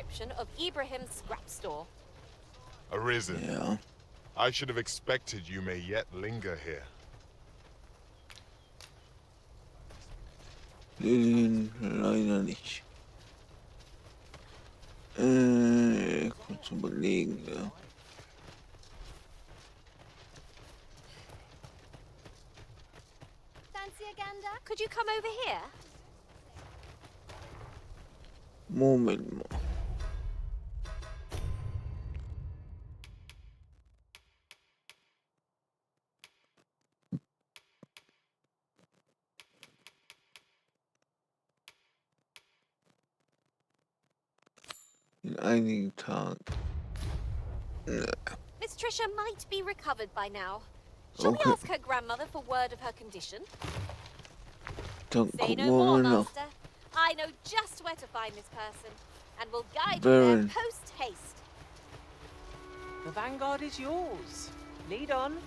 description of Ibrahim's scrap store. Arisen. Ja. I should have expected you may yet linger here. Leider nicht. Kurz überlegen, ja. Fancy a gander? Could you come over here? Moment mal. In einigen Tagen. Miss Trisha might be recovered by now. Shall we ask her grandmother for word of her condition? Dann Say gucken no wir more, mal noch. Master. I know just where to find this person, and will guide Baron. you there post-haste. The vanguard is yours. Lead on.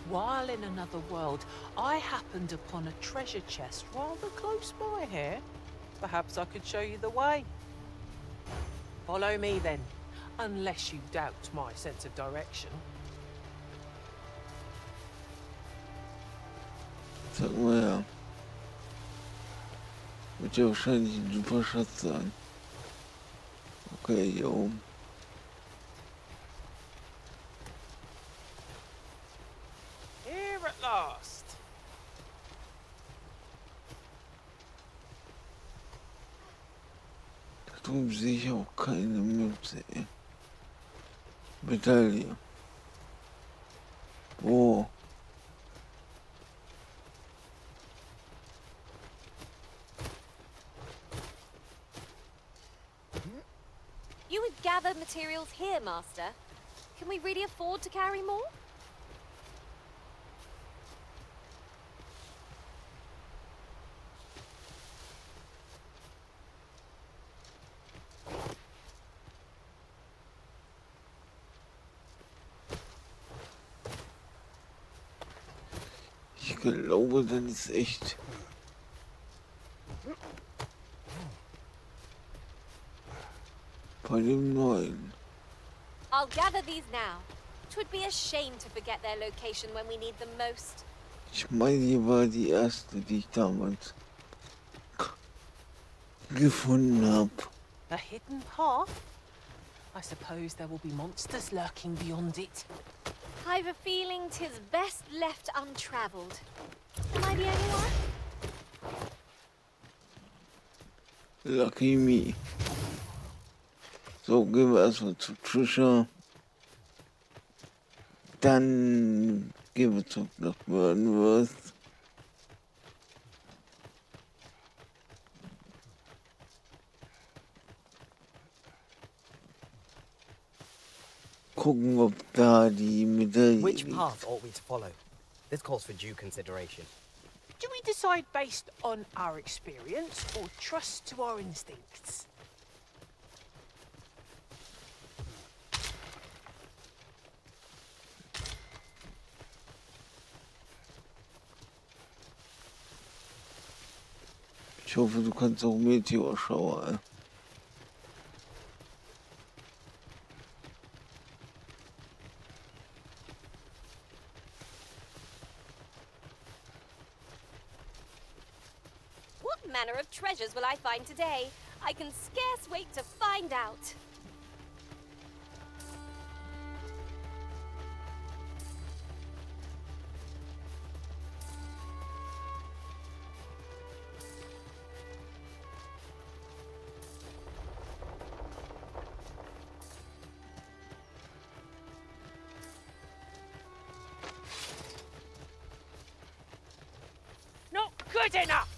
While in another world, I happened upon a treasure chest rather close by here. Perhaps I could show you the way. Follow me then, unless you doubt my sense of direction. Sag mal ja. Wird ja wahrscheinlich ein super Schatz sein. Okay, hier oben. Here at last. Da drüben sehe ich auch keine Münze. Medaille. Oh. You would gather materials here, Master. Can we really afford to carry more? Ich glaube, das ist echt. Bei dem Neuen. I'll gather these now. 'Twould be a shame to forget their location when we need them most. Ich meine, hier war die erste, die ich damals gefunden habe. A hidden path? I suppose there will be monsters lurking beyond it. I've a feeling 'tis best left untravelled. Am I the only one? Lucky me. So, gehen wir erstmal zu Trisha. Dann gehen wir zurück nach Burnworth. Gucken, ob da die Medaille Which liegt. path ought we to follow? This calls for due consideration. Do we decide based on our experience or trust to our instincts? Ich hoffe, du kannst auch Meteorschauer. What manner of treasures will I find today? I can scarce wait to find out. Not good enough!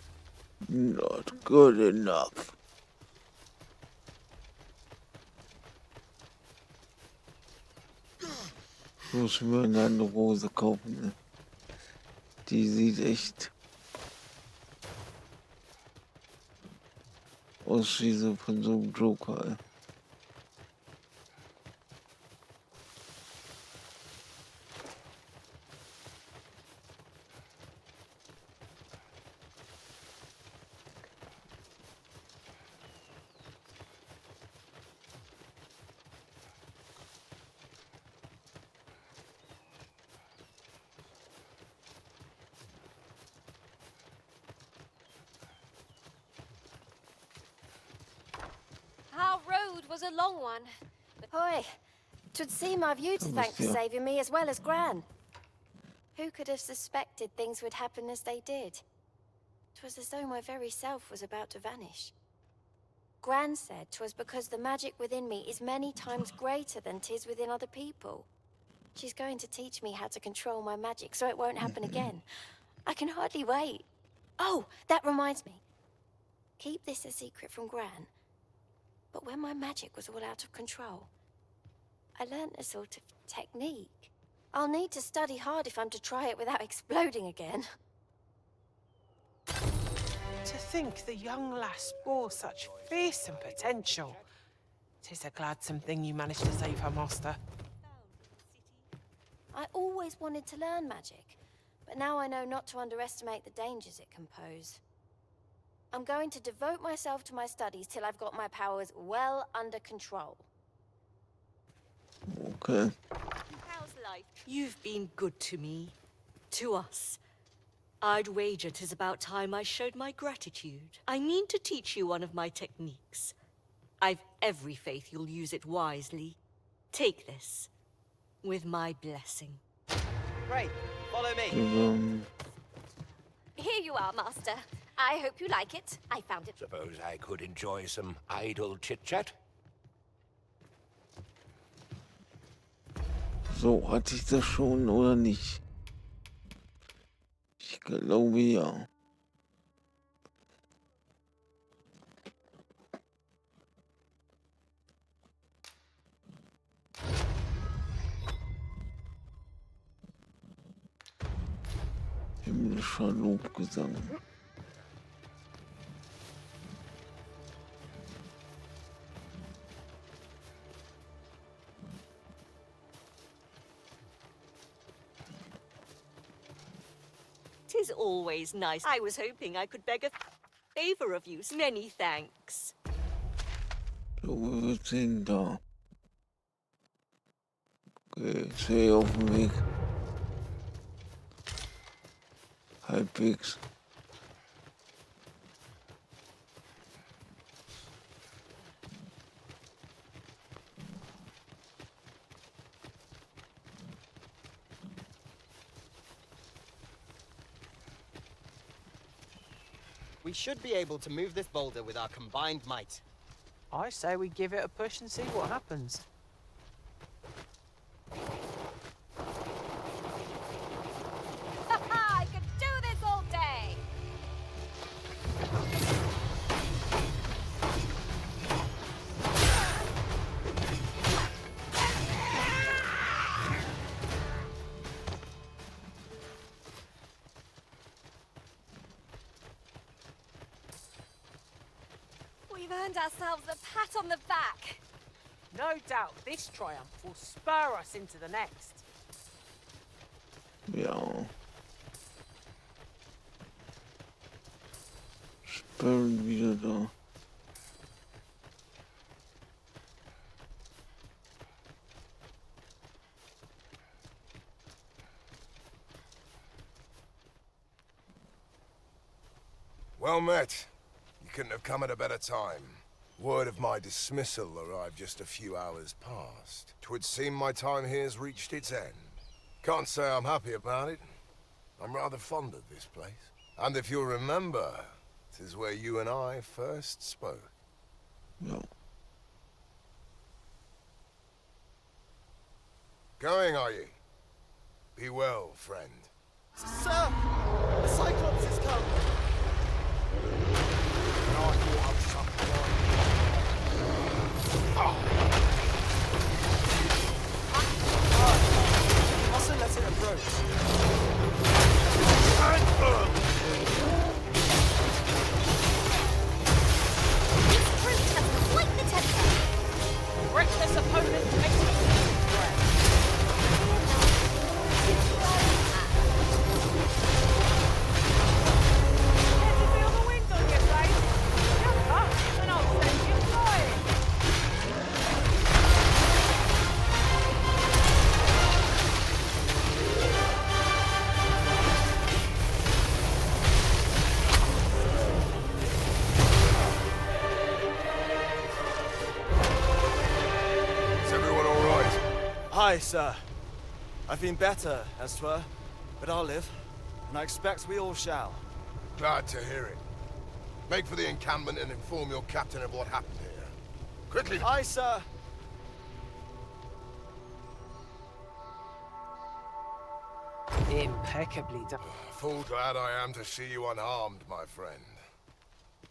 Not good enough. Muss mir eine andere Rose kaufen. Ne? Die sieht echt aus wie so von so einem Joker. Ey. was a long one. Hoi, 'twould seem I've you to thank for yeah. saving me as well as Gran. Who could have suspected things would happen as they did? 'Twas as though my very self was about to vanish. Gran said 'twas because the magic within me is many times greater than 'tis within other people. She's going to teach me how to control my magic so it won't happen again. I can hardly wait. Oh, that reminds me. Keep this a secret from Gran. But when my magic was all out of control, I learned a sort of technique. I'll need to study hard if I'm to try it without exploding again. To think the young lass bore such fearsome potential. 'Tis a gladsome thing you managed to save her, master. I always wanted to learn magic, but now I know not to underestimate the dangers it can pose. I'm going to devote myself to my studies till I've got my powers well under control. Okay. How's life? You've been good to me. To us. I'd wager 'tis about time I showed my gratitude. I mean to teach you one of my techniques. I've every faith you'll use it wisely. Take this. With my blessing. Great, follow me. Here you are, Master. I hope you like it. I found it. Suppose I could enjoy some idle chit-chat? So, hatte ich das schon oder nicht? Ich glaube ja. Himmlischer Lobgesang. Tis always nice. I was hoping I could beg a favor of you. Many thanks. So, wir sind da. Okay, sehe auf dem Weg. Halbwegs. We should be able to move this boulder with our combined might. I say we give it a push and see what happens. I could do this all day. We've earned ourselves a pat on the back. No doubt this triumph will spur us into the next. Ja. Sperren wieder da. Well met. You couldn't have come at a better time. Word of my dismissal arrived just a few hours past. 'Twould seem my time here's reached its end. Can't say I'm happy about it. I'm rather fond of this place. And if you'll remember, 'tis where you and I first spoke. Ja. Going, are you? Be well, friend. Sir! The Cyclops has come! Mustn't let it approach. This fruit has quite the temper. Reckless opponent makes us breath. Can you feel the wind on your face? Jump up and I'll send you flying. Aye, sir. I've been better, as 'twere, but I'll live, and I expect we all shall. Glad to hear it. Make for the encampment and inform your captain of what happened here. Quickly! Aye, sir. Impeccably done. Full glad I am to see you unharmed, my friend.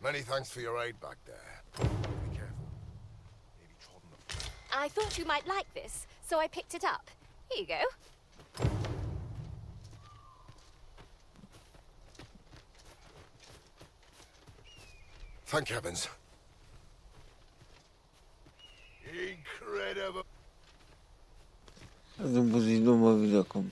Many thanks for your aid back there. Be careful. Maybe trod on the floor. I thought you might like this, so I picked it up. Here you go. Thank heavens. Incredible. Also muss ich nur mal wiederkommen.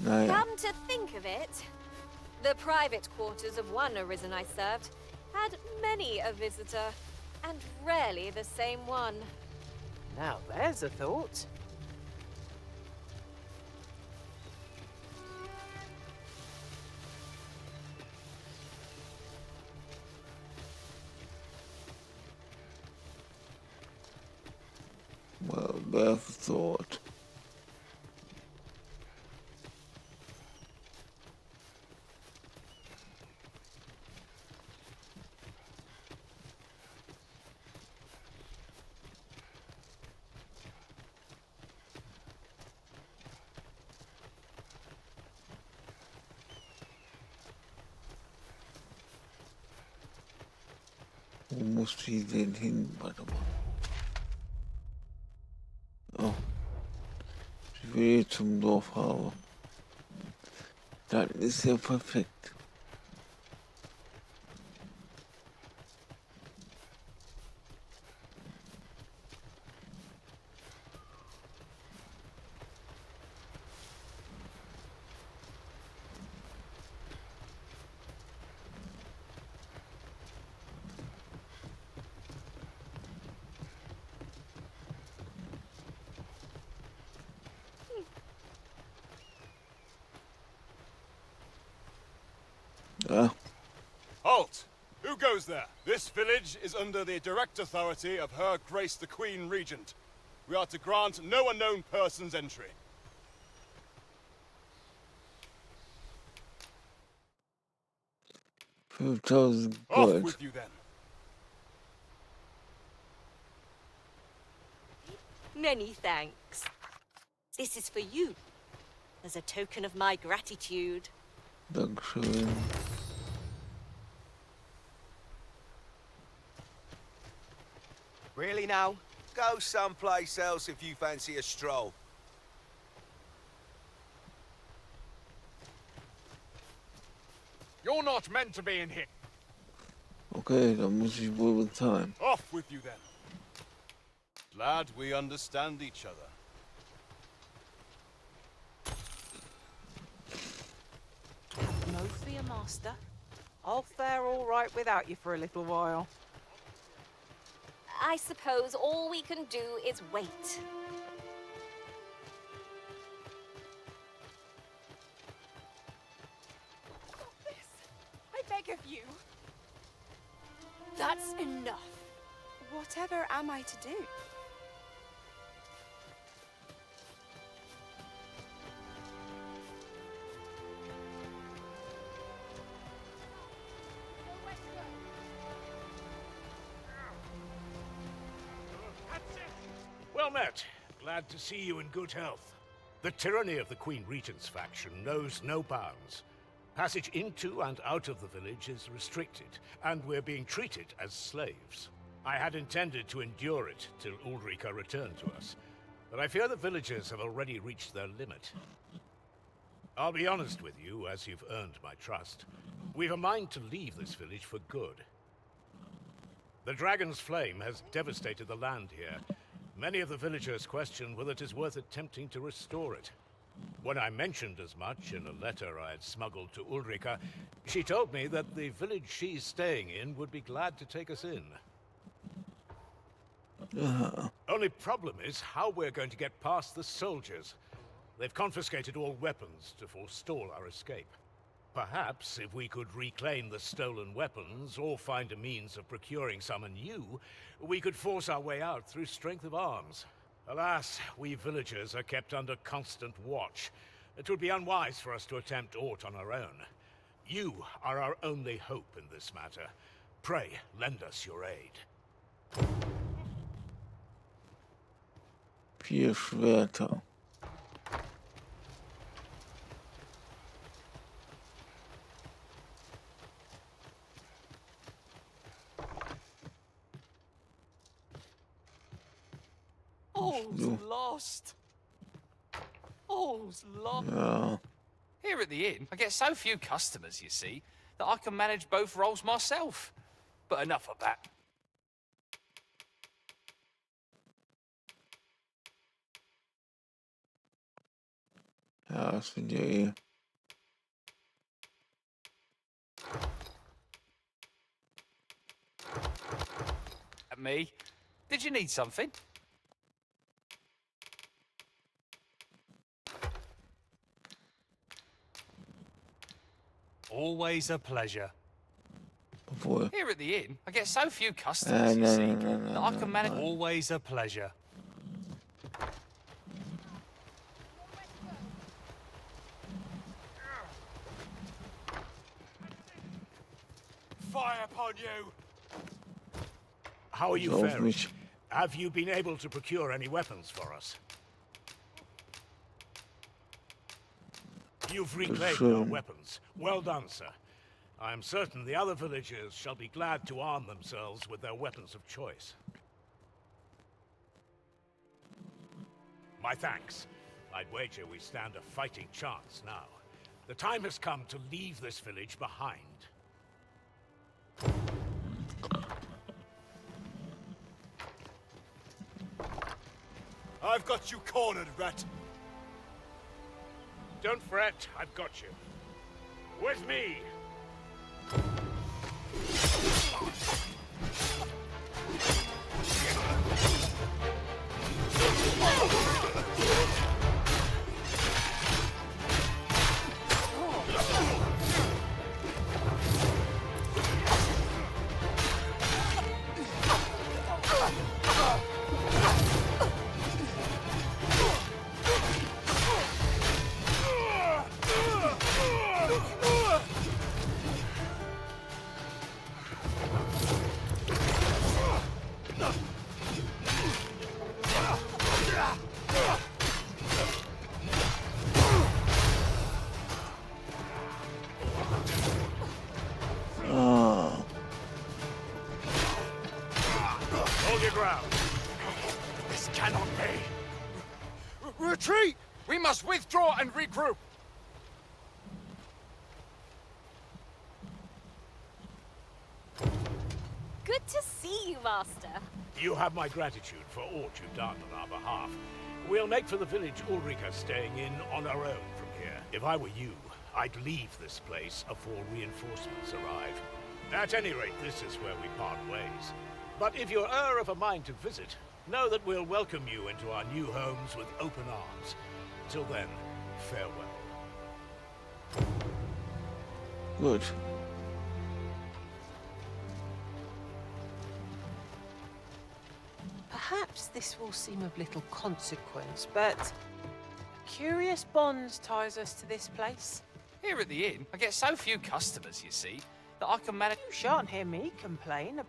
Naja. Come to think of it, the private quarters of one arisen I served had many a visitor, and rarely the same one. Now there's a thought. Well, worth thought. Wo muss die denn hin? Warte mal. Oh. Ich will zum Dorf haben. Das ist ja perfekt. Ja. Halt! Who goes there? This village is under the direct authority of Her Grace the Queen Regent. We are to grant no unknown persons entry. 5000 Off Gold. with you then. Many thanks. This is for you, as a token of my gratitude. Dankeschön. Really now? Go someplace else if you fancy a stroll. You're not meant to be in here. Okay, dann muss ich wohl bezahlen. Off with you then. Glad we understand each other. No fear, master. I'll fare all right without you for a little while. I suppose all we can do is wait. Stop this! I beg of you. That's enough. Whatever am I to do? Well met. Glad to see you in good health. The tyranny of the Queen Regent's faction knows no bounds. Passage into and out of the village is restricted, and we're being treated as slaves. I had intended to endure it till Ulrika returned to us, but I fear the villagers have already reached their limit. I'll be honest with you, as you've earned my trust. We've a mind to leave this village for good. The Dragon's Flame has devastated the land here. Many of the villagers question whether it is worth attempting to restore it. When I mentioned as much in a letter I had smuggled to Ulrika, she told me that the village she's staying in would be glad to take us in. Only problem is how we're going to get past the soldiers. They've confiscated all weapons to forestall our escape. Perhaps if we could reclaim the stolen weapons or find a means of procuring some anew, we could force our way out through strength of arms. Alas, we villagers are kept under constant watch. It would be unwise for us to attempt aught on our own. You are our only hope in this matter. Pray, lend us your aid. 4 Schwerter. All's lost. All's lost. Ja. Here at the inn, I get so few customers, you see, that I can manage both roles myself. But enough of that. Ja, das sind ja eh. Me? Did you need something? Always a pleasure. Obwohl. Here at the inn, I get so few customers, you see, that I can manage. nein. Always a pleasure. Fire upon you! How are you Auf faring? mich. Have you been able to procure any weapons for us? You've reclaimed our schön. weapons. Well done, sir. I am certain the other villagers shall be glad to arm themselves with their weapons of choice. My thanks. I'd wager we stand a fighting chance now. The time has come to leave this village behind. I've got you cornered, rat. Don't fret, I've got you. With me! Hold your ground. This cannot be. Retreat! We must withdraw and regroup. Good to see you, Master. You have my gratitude for aught you've done on our behalf. We'll make for the village Ulrika's staying in on our own from here. If I were you, I'd leave this place afore reinforcements arrive. At any rate, this is where we part ways. But if you're of a mind to visit, know that we'll welcome you into our new homes with open arms. Till then, farewell. Gut. Perhaps this will seem of little consequence, but a curious bond ties us to this place. Here at the inn, I get so few customers, you see, that I can manage. You shan't hear me complain.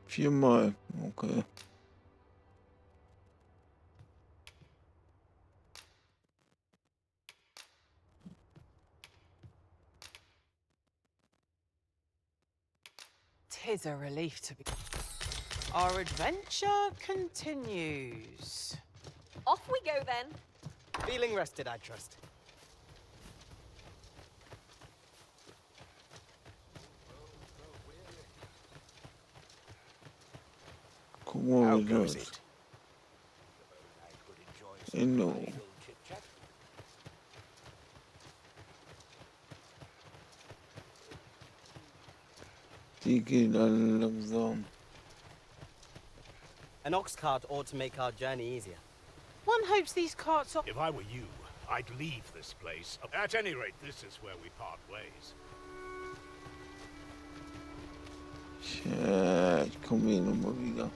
Viermal. Okay. Tis a relief to be. Our adventure continues. Off we go then. Feeling rested, I trust. Gucken wir How mal, wie goes das. it? Genau. Die gehen alle langsam. An ox cart ought to make our journey easier. One hopes these carts are... If I were you, I'd leave this place. At any rate, this is where we part ways. Tja, ich komme hier nochmal wieder.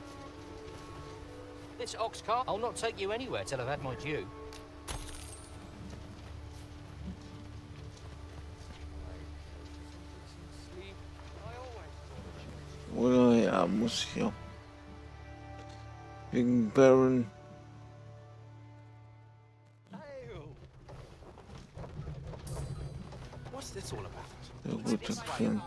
This ox cart, I'll not take you anywhere till I've had my due. Oder ja, muss ich ja. Wegen Baron. What's this all about? Der gute Film.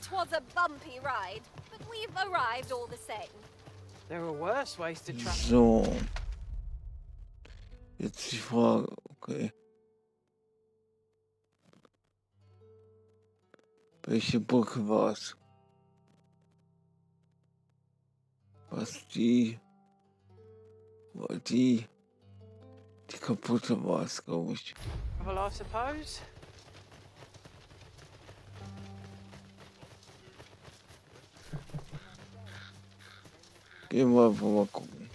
'Twas a bumpy ride, but we've arrived all the same. There are worse ways to travel. So. Jetzt die Frage, okay. Welche Brücke war es? Was die? War die? Die kaputte war es, glaube ich. Well, I suppose. Gehen wir einfach mal gucken.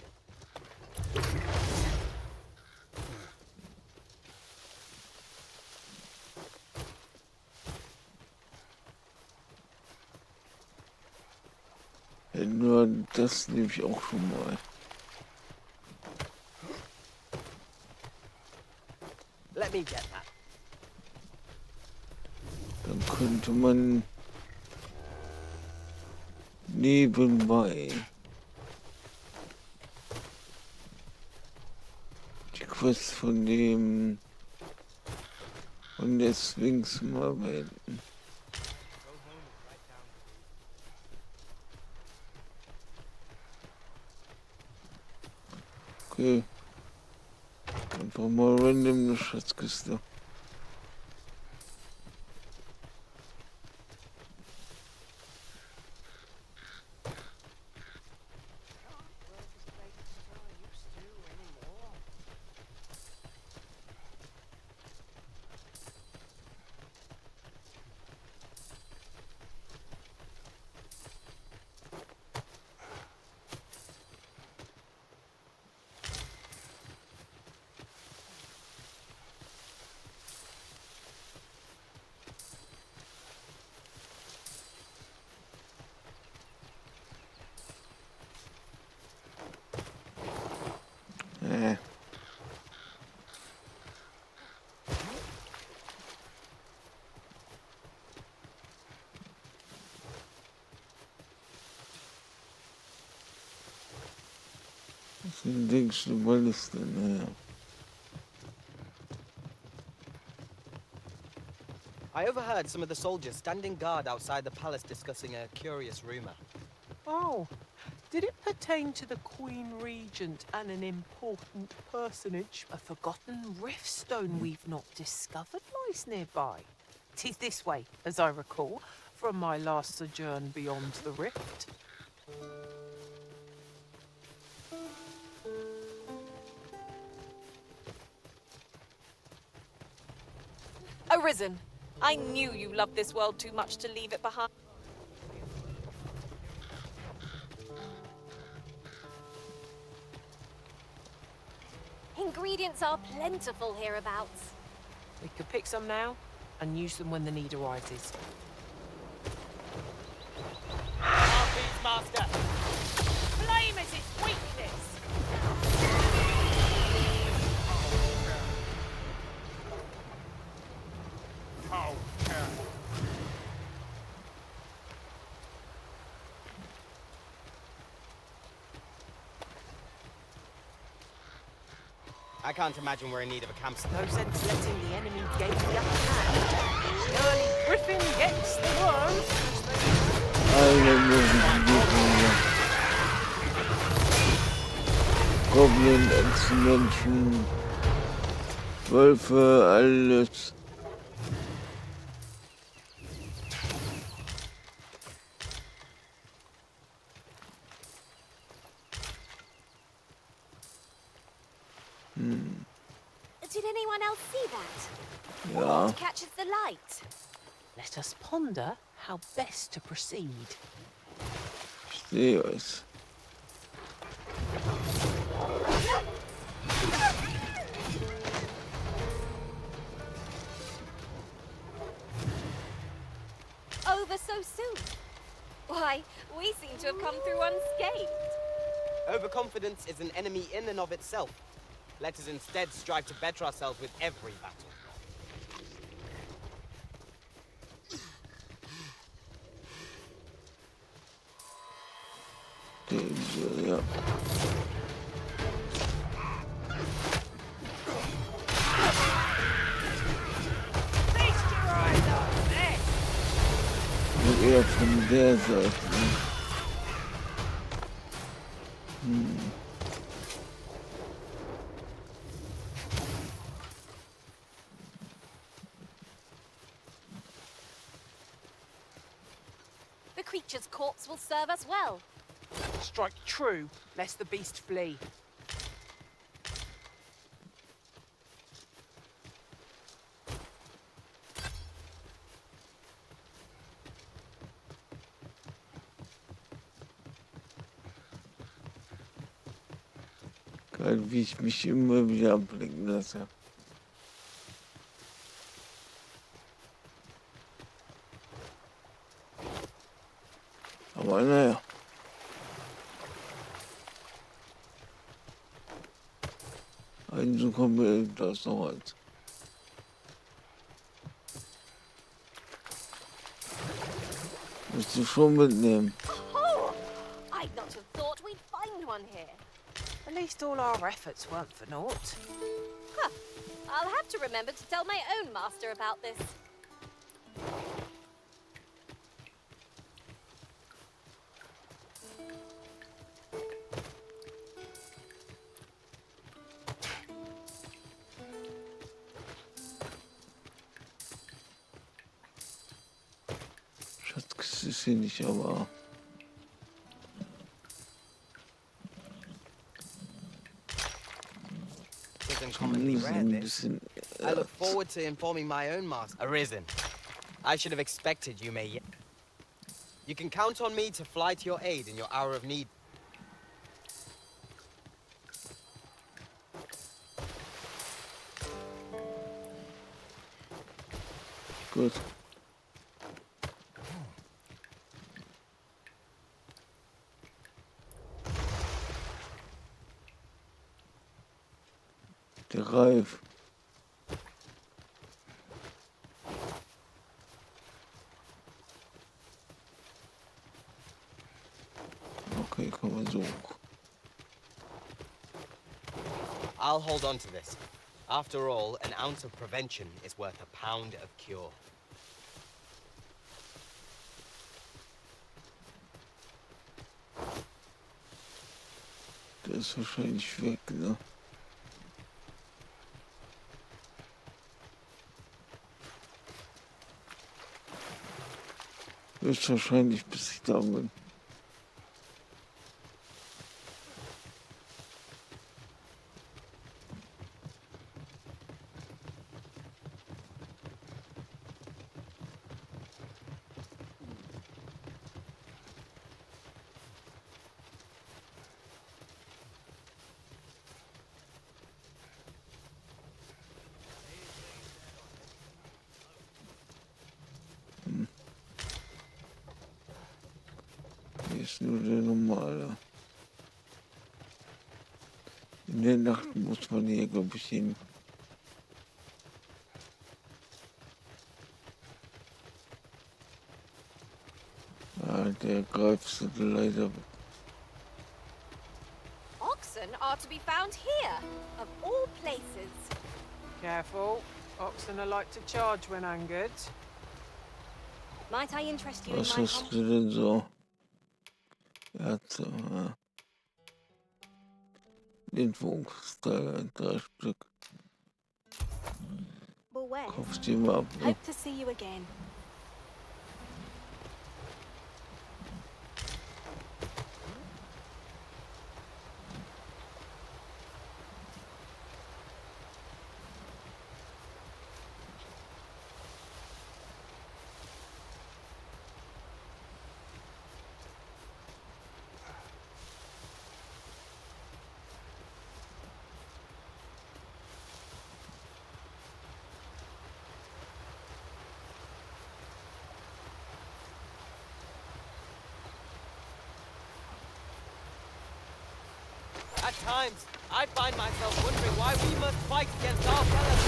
Ja, nur das nehme ich auch schon mal. Let me get that. Dann könnte man nebenbei die Quest von der Sphinx mal beenden. Okay. Einfach mal random eine Schatzkiste. Links eine Balliste, naja. I overheard some of the soldiers standing guard outside the palace discussing a curious rumor. Oh, did it pertain to the Queen Regent and an important personage? A forgotten rift stone we've not discovered lies nearby. 'Tis this way, as I recall, from my last sojourn beyond the rift. Arisen, I knew you loved this world too much to leave it behind. Ingredients are plentiful hereabouts. We could pick some now and use them when the need arises. Harpies, master! Flame is its weakness! I can't imagine we're in need of a campsite. No sense letting the enemy gain the upper hand. The early griffin gets the worm. Goblin, Echsenmenschen, Wölfe, alles. Did anyone else see that? Ja, What catches the light? Let us ponder how best to proceed. ich sehe es. Over so soon? Why, we seem to have come through unscathed. Overconfidence is an enemy in and of itself. Let us instead strive to better ourselves with every battle. Ja. Und eher von der Seite. The creature's corpse will serve us well. Strike true, lest the beast flee. Geil, wie ich mich immer wieder ablenken lasse. Aber naja. Also kommen wir das noch als. Musst du schon mitnehmen. Oh! I'd not have thought we'd find one here. At least all our efforts weren't for naught. Huh. I'll have to remember to tell my own master about this. Schatzkiste ist hier nicht, aber. Isn't commonly rare, Ein this. bisschen. I look forward to informing my own master. Arisen. I should have expected you may yet. You can count on me to fly to your aid in your hour of need. Gut. Der Reif. Okay, komm mal so. I'll hold on to this. After all, an ounce of prevention is worth a pound of cure. Der ist wahrscheinlich weg, ne? Höchstwahrscheinlich, bis ich da bin. Hier ist nur der normale. In der Nacht muss man hier, glaube ich, hin. Ah, der Greifsel leider. Oxen are to be found here, of all places. Careful, oxen are like to charge when angered. Might I interest you in Was my hast du denn so? Erze, ja. Lindwurmskristalle, 3 Stück. Beware. Kaufst die mal ab, ne? Hope to see you again. At times, I find myself wondering why we must fight against ourselves.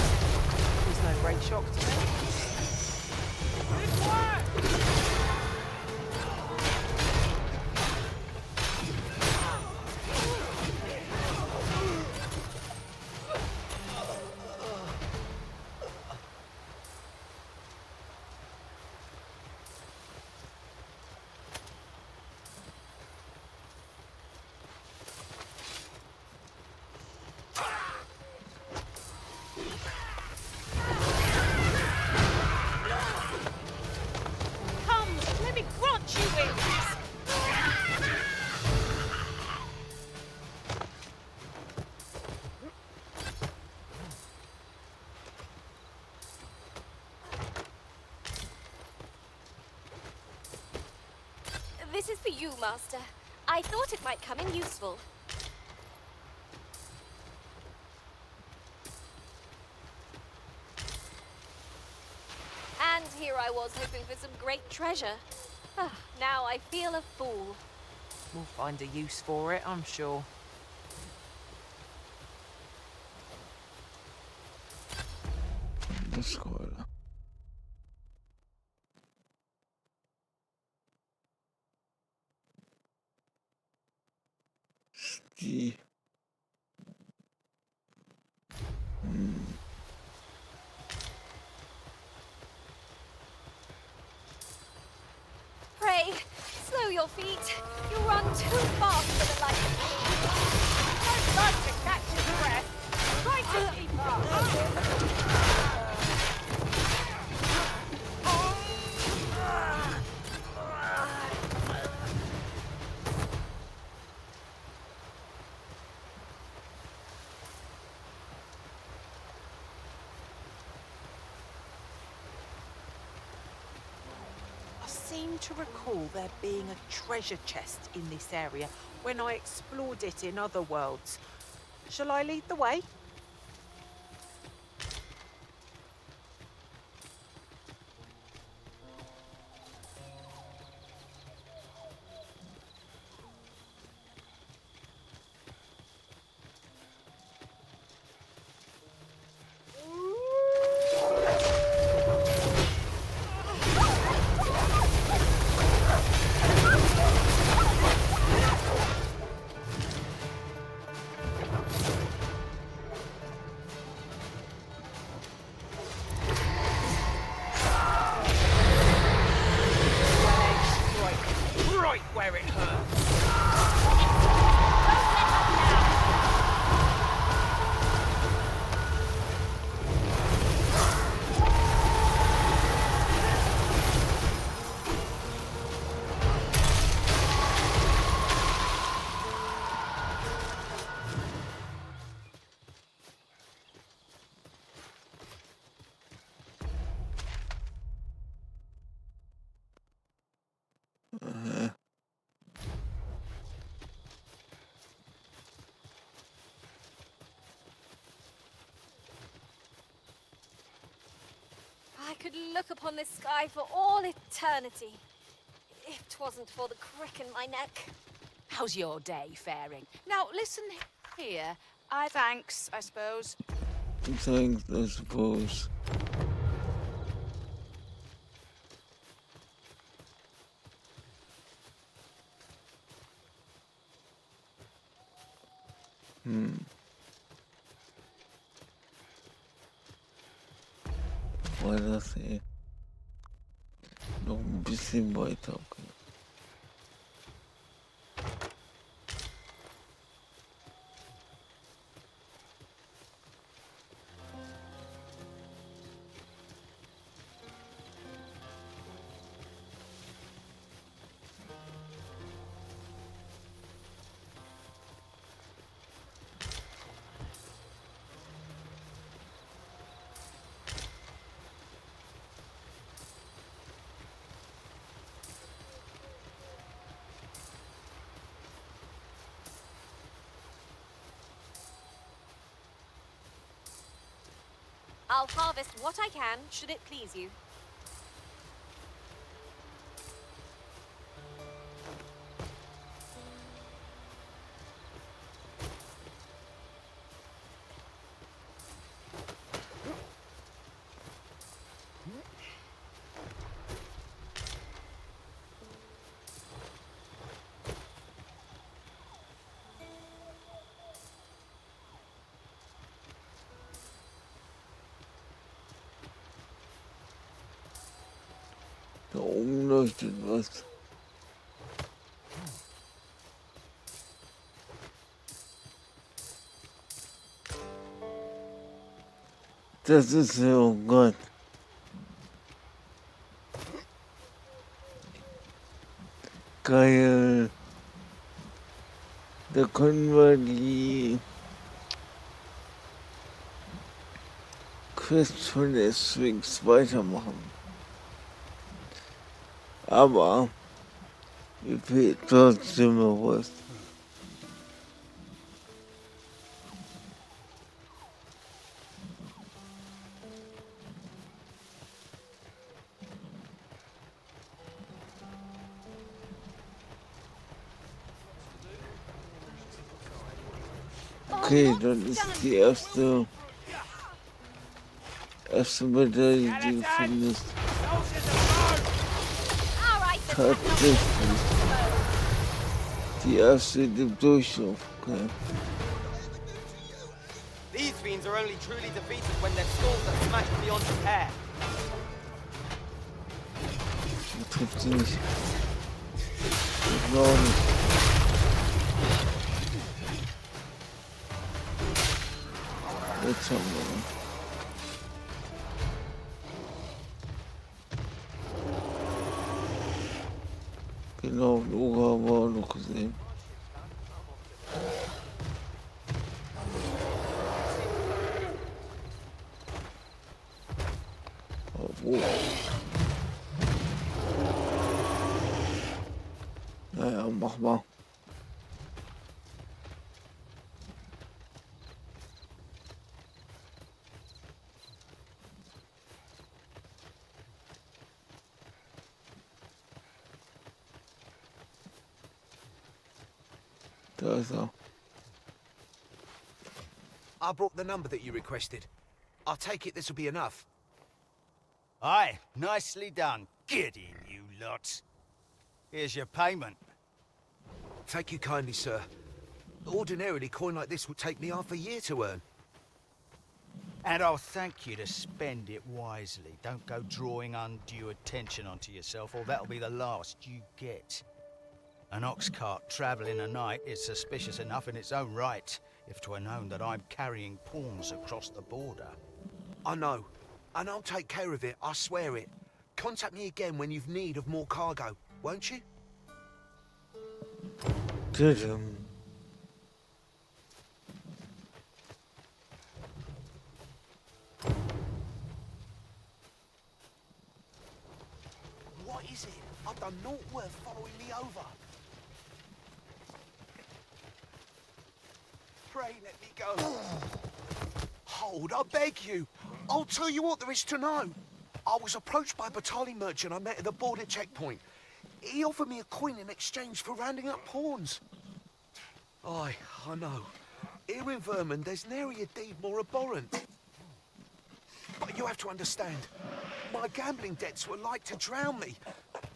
There's no great shock to me. Come, let me grant you wings! This is for you, Master. I thought it might come in useful. And here I was hoping for some great treasure. Now I feel a fool. We'll find a use for it, I'm sure. Na escola. Ski. Pray, slow your feet. You run too fast for the life of me. I'd love to catch his breath. Try to keep up. I seem to recall there being a treasure chest in this area when I explored it in other worlds. Shall I lead the way? Right where it hurts. I could look upon this sky for all eternity. If 'twasn't for the crick in my neck. How's your day faring? Now, listen here. Thanks, I suppose. Thanks, I suppose. War das, ey. Noch ein bisschen weiter. Okay. I'll harvest what I can, should it please you. Da oben leuchtet was. Das ist ja, oh Gott. Geil. Da können wir die Quest von der Sphinx weitermachen. Aber mir fehlt trotzdem noch was. Okay, dann ist die erste Medaille, die du findest. Tatsächlich. Die erste im Durchlauf. Okay. These fiends are only truly defeated when their skulls are smashed beyond repair. Trifft sie nicht. Ich auch nicht. Jetzt haben wir ihn. Genau, Loga haben wir auch noch gesehen. Aber wo? Naja, mach mal. Da ist er. I brought the number that you requested. I'll take it this will be enough. Aye, nicely done. Get in, you lot. Here's your payment. Thank you kindly, sir. Ordinarily, coin like this would take me half a year to earn. And I'll thank you to spend it wisely. Don't go drawing undue attention onto yourself, or that'll be the last you get. An ox cart travelling a night is suspicious enough in its own right, if 'twere known that I'm carrying pawns across the border. I know, and I'll take care of it, I swear it. Contact me again when you've need of more cargo, won't you? What is it? I've done naught worth following me over. Pray let me go. Hold, I beg you. I'll tell you what there is to know. I was approached by a battalion merchant I met at the border checkpoint. He offered me a coin in exchange for rounding up pawns. Aye, I know. Here in Vermont, there's nary a deed more abhorrent. But you have to understand, my gambling debts were like to drown me.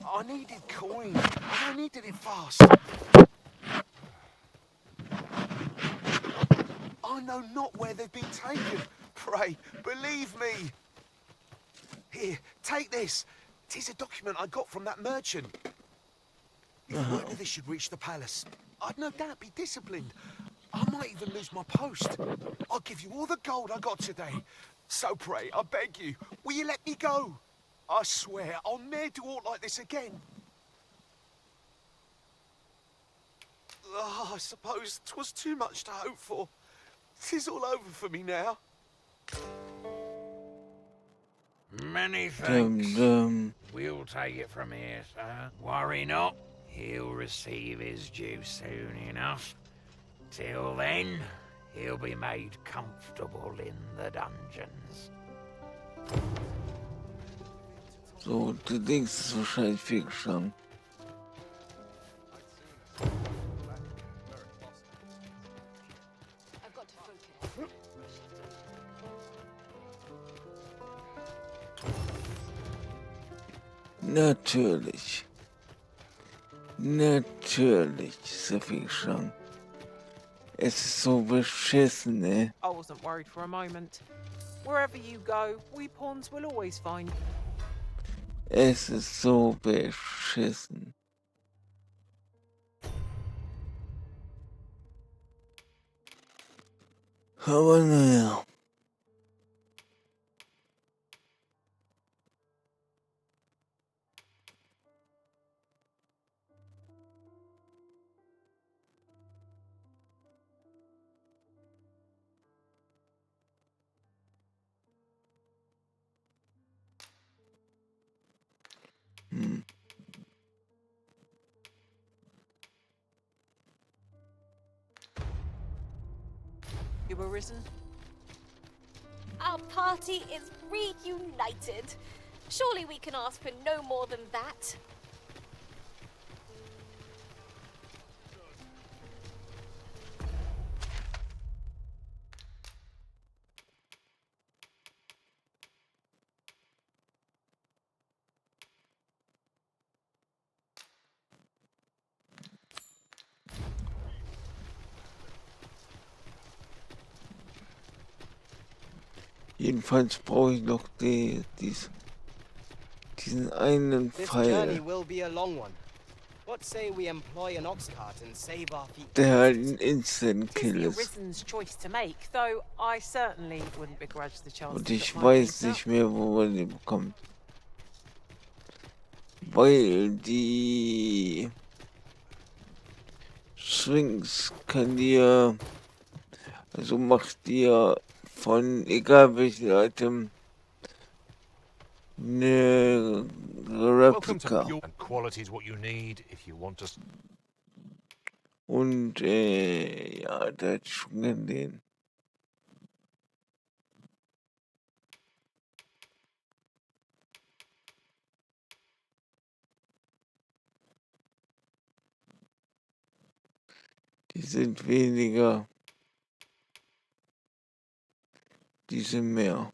I needed coin, and I needed it fast. I know not where they've been taken. Pray, believe me. Here, take this. 'Tis a document I got from that merchant. If word of this should reach the palace, I'd no doubt be disciplined. I might even lose my post. I'll give you all the gold I got today. So pray, I beg you, will you let me go? I swear I'll ne'er do aught like this again. Oh, I suppose 'twas too much to hope for. 'Tis all over for me now. Many thanks. We'll take it from here, sir. Worry not. He'll receive his due soon enough. Till then, he'll be made comfortable in the dungeons. So, du denkst, es ist wahrscheinlich fehlgeschlagen. Natürlich. Natürlich ist er fehlgeschlagen. Es ist so beschissen, ne? I wasn't worried for a moment. Wherever you go, we pawns will always find. Es ist so beschissen. Aber naja. You arisen? Our party is reunited. Surely we can ask for no more than that. Jedenfalls brauche ich noch diesen einen This journey Pfeil, will be a long one. What say we employ an ox cart and save our feet? der halt ein Instant-Kill The ist. Arisen's choice to make, though I certainly wouldn't begrudge the chance Und to ich put my weiß needs nicht up. mehr, wo man den bekommt. Weil die Sphinx kann dir, also macht dir von egal welchem Item eine Welcome to Replika. Pure, and quality is what you need if you want to. Und ja, da hätte ich schon gern den. Die sind weniger, die sind mehr.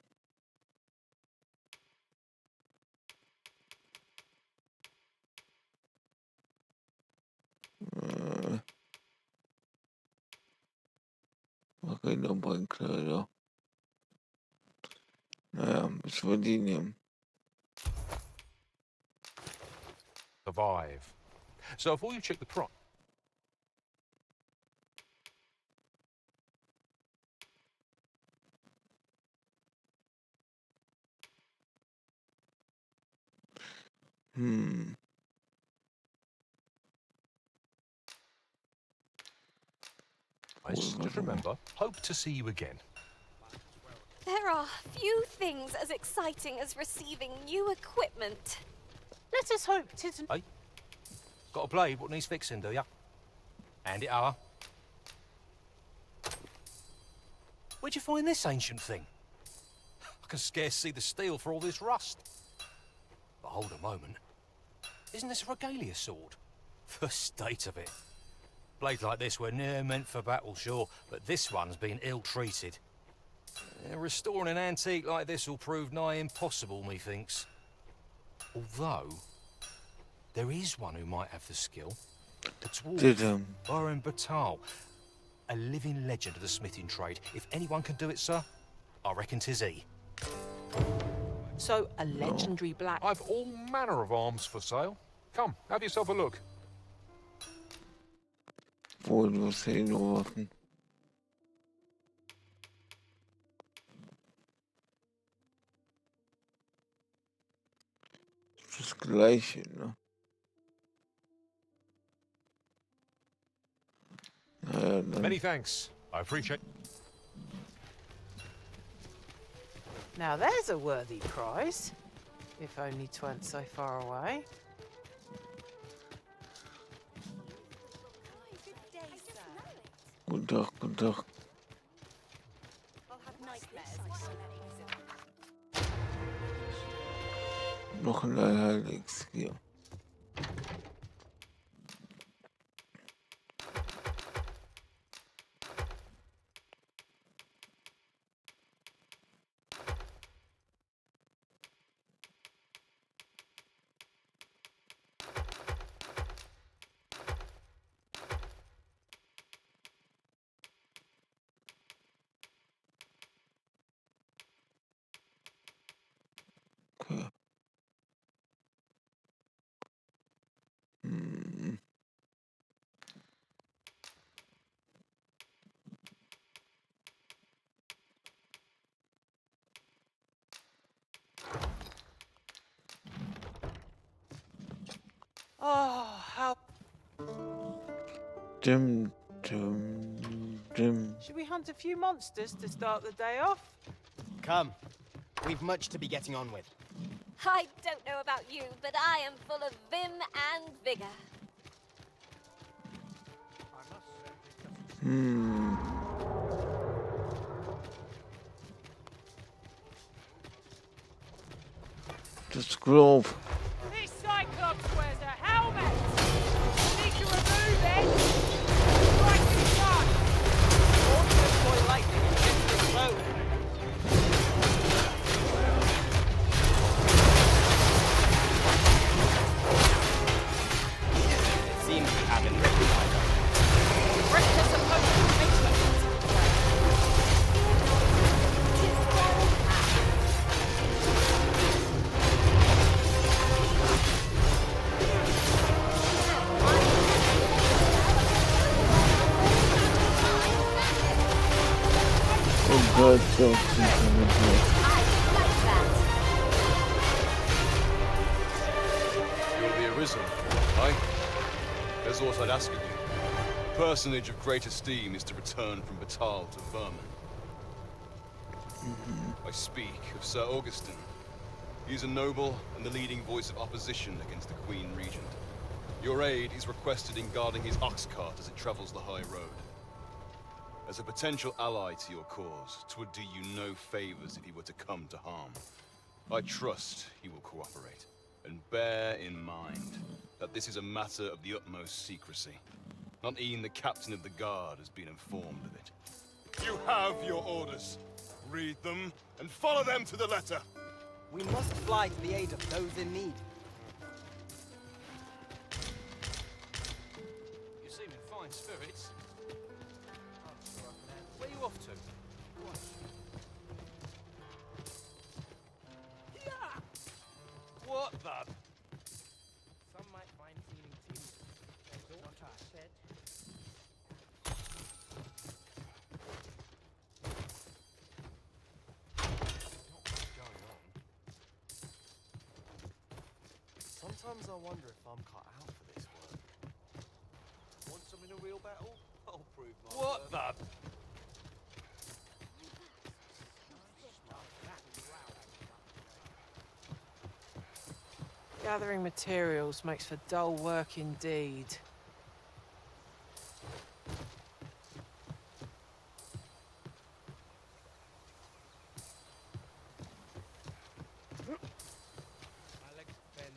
Arena-Beinkleider. Naja, müssen wir die nehmen. Survive. So before you check the price. Just remember, hope to see you again. There are few things as exciting as receiving new equipment. Let us hope 'tisn't. Hey, got a blade? What needs fixing, do ya? Hand it over. Where'd you find this ancient thing? I can scarce see the steel for all this rust. But hold a moment. Isn't this a regalia sword? The state of it. Blades like this were near meant for battle, sure, but this one's been ill-treated. Restoring an antique like this will prove nigh impossible, methinks. Although, there is one who might have the skill. The dwarf, Baron Batal. A living legend of the smithing trade. If anyone can do it, sir, I reckon 'tis he. So, a legendary black... I've all manner of arms for sale. Come, have yourself a look. Wohl, du hast ja eh nur Waffen. Das Gleiche, ne? Naja, dann. Many thanks. I appreciate. Now there's a worthy prize. If only 'tweren't so far away. Guten Tag, guten Tag. Noch ein Allheilexpier. Okay. Oh, how... Dim, dim, dim. Should we hunt a few monsters to start the day off? Come. We've much to be getting on with. I don't know about you, but I am full of vim and vigor. The scroll. This Cyclops wears a helmet! Need to remove it! Right in front! Or to deploy lightning against the road. It seems we have been written by them. Reckless opponent makes them. Oh God, don't see coming here. You're the Arisen, aye? There's aught I'd ask of you. A personage of great esteem is to return from Batal to Vermin. I speak of Sir Augustin. He is a noble and the leading voice of opposition against the Queen Regent. Your aid is requested in guarding his ox cart as it travels the high road. As a potential ally to your cause, 'twould do you no favors if he were to come to harm. I trust he will cooperate, and bear in mind that this is a matter of the utmost secrecy. Not even the captain of the guard has been informed of it. You have your orders. Read them, and follow them to the letter. We must fly to the aid of those in need. You seem in fine spirits. Where are you off to? What the? Some might find feeling timid. That's what I said. Sometimes I wonder if I'm cut out for this work. Want some in a real battle? I'll prove my What worth. the? Gathering materials makes for dull work indeed.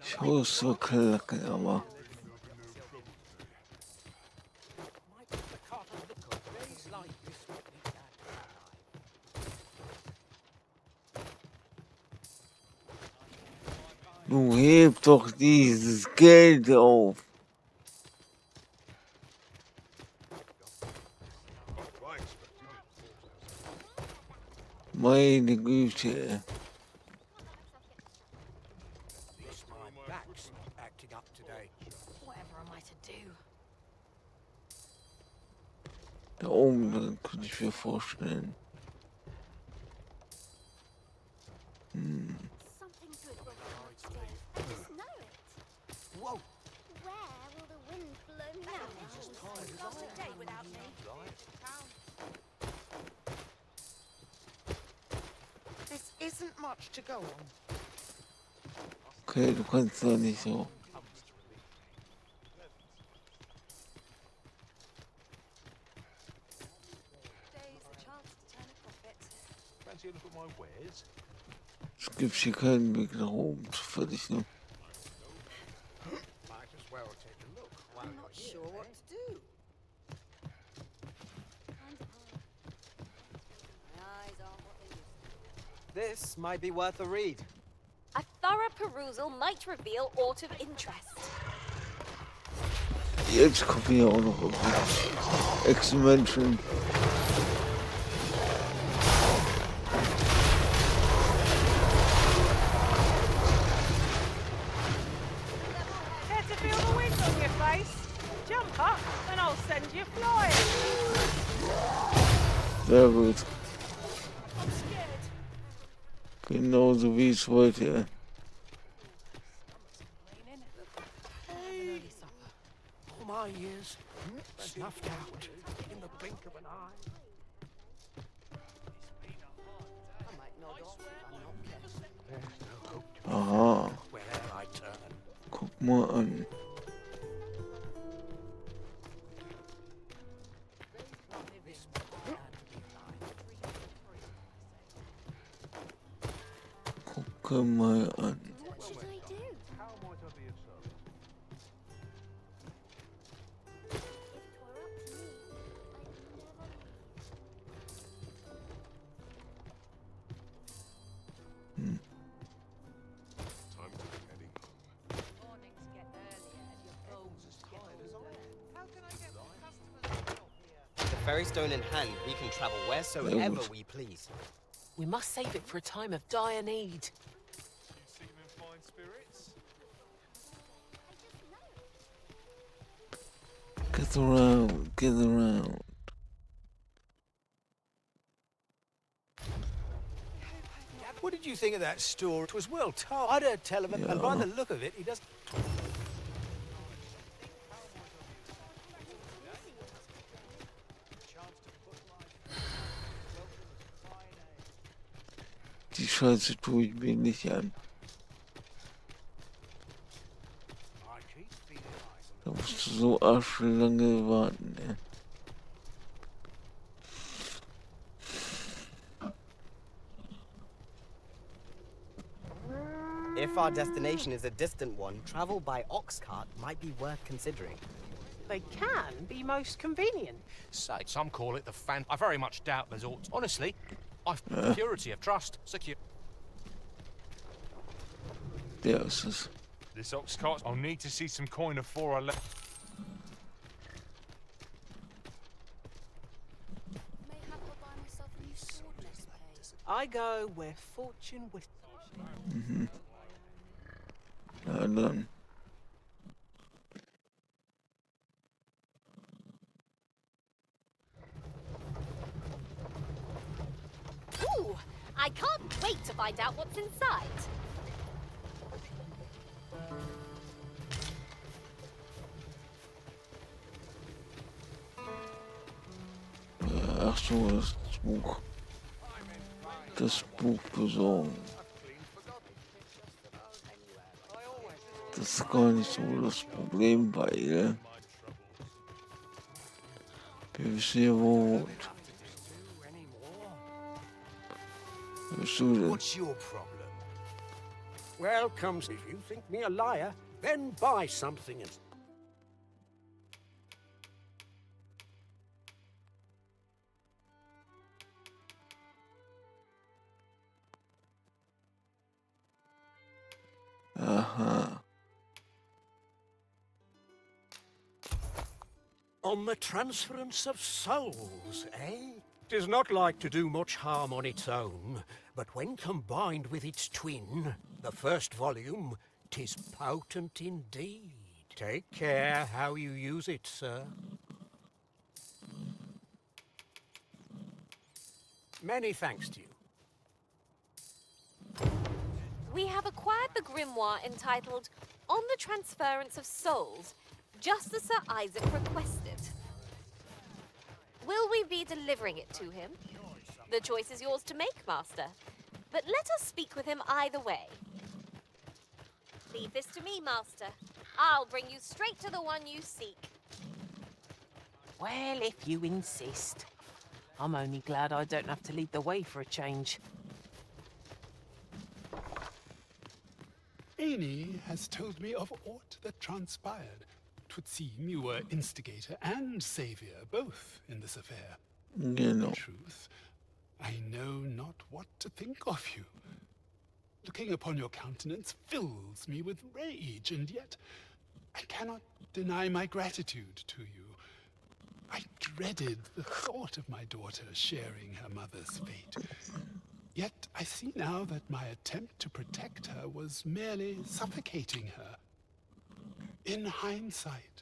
So, so klacken, aber. Du heb doch dieses Geld auf. Meine Güte. My back's not acting up today. Whatever am I to do? Da oben drin könnte ich mir vorstellen. Something good will come upstairs. I just know it. Whoa! Where will the wind blow now? Not a day without me. This isn't much to go on. Okay, du kannst doch nicht so. Day's a chance to turn a profit. Fancy a look at my wares? Es gibt hier keinen Weg nach oben zu verdichten. Might as well take a look. I'm not sure what to do. My eyes aren't what they used to be. This might be worth a read. A thorough perusal might reveal aught of interest. Jetzt kommt hier auch noch irgendwas. Ex-Menschen. Care to feel the wind on your face? Jump up and I'll send you flying. Sehr gut. I'm scared. Genauso wie ich wollte. Hey, snuffed out in the blink of an eye. I might nod off if I'm not careful. There's no hope to be Aha. found where'er I turn. Guck mal an. Gucke mal an. What should I do? How might I be of service? If 'twere up to me, I'd never leave. Time to be heading home. Mornings get earlier and your bones get older. How can I get more customers out here? The ferry stone in hand, we can travel wheresoever we please. We must save it for a time of dire need. You seem in fine spirits. Get around, get around. What did you think of that story? It was well told. I'd heard tell of it, and by the look of it, he doesn't. Die Scheiße tue ich mir nicht an. Da musst du so arschlange warten, ey. If our destination is a distant one, travel by ox cart might be worth considering. They can be most convenient. Say, some call it the fan. I very much doubt there's aught. Honestly, I've purity of trust, secure. Der ist es. This ox cart, I'll need to see some coin before I left. Mayhap I'll buy myself a new sword next pay. I go where fortune with. Mhm. Ja, dann. Ooh, I can't wait to find out what's inside. Ach so, das Buch. Das Buch besorgen. Das ist gar nicht so das Problem, weil wir wissen ja, wo wohnt. Bist du denn? What's your problem? Well, comes if you think me a liar, then buy something and... Aha. On the transference of souls, eh? 'Tis not like to do much harm on its own, but when combined with its twin, the first volume, 'tis potent indeed. Take care how you use it, sir. Many thanks to you. We have acquired the grimoire entitled On the Transference of Souls, just as Sir Isaac requested. Will we be delivering it to him? The choice is yours to make, Master. But let us speak with him either way. Leave this to me, Master. I'll bring you straight to the one you seek. Well, if you insist. I'm only glad I don't have to lead the way for a change. Amy has told me of aught that transpired. 'Twould seem you were instigator and savior, both in this affair. Genau. In truth, I know not what to think of you. Looking upon your countenance fills me with rage, and yet I cannot deny my gratitude to you. I dreaded the thought of my daughter sharing her mother's fate. Yet I see now that my attempt to protect her was merely suffocating her. In hindsight,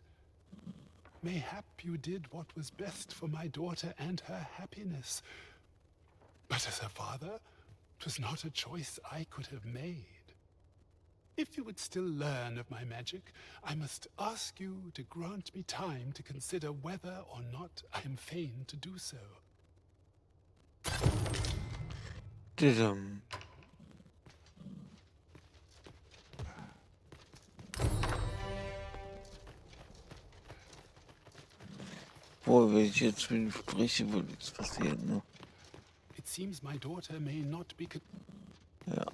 mayhap you did what was best for my daughter and her happiness. But as a father, 'twas not a choice I could have made. If you would still learn of my magic, I must ask you to grant me time to consider whether or not I am fain to do so. Boah, wenn ich jetzt mit ihm spreche, wird nichts passieren, ne? It seems my daughter may not be... Ja.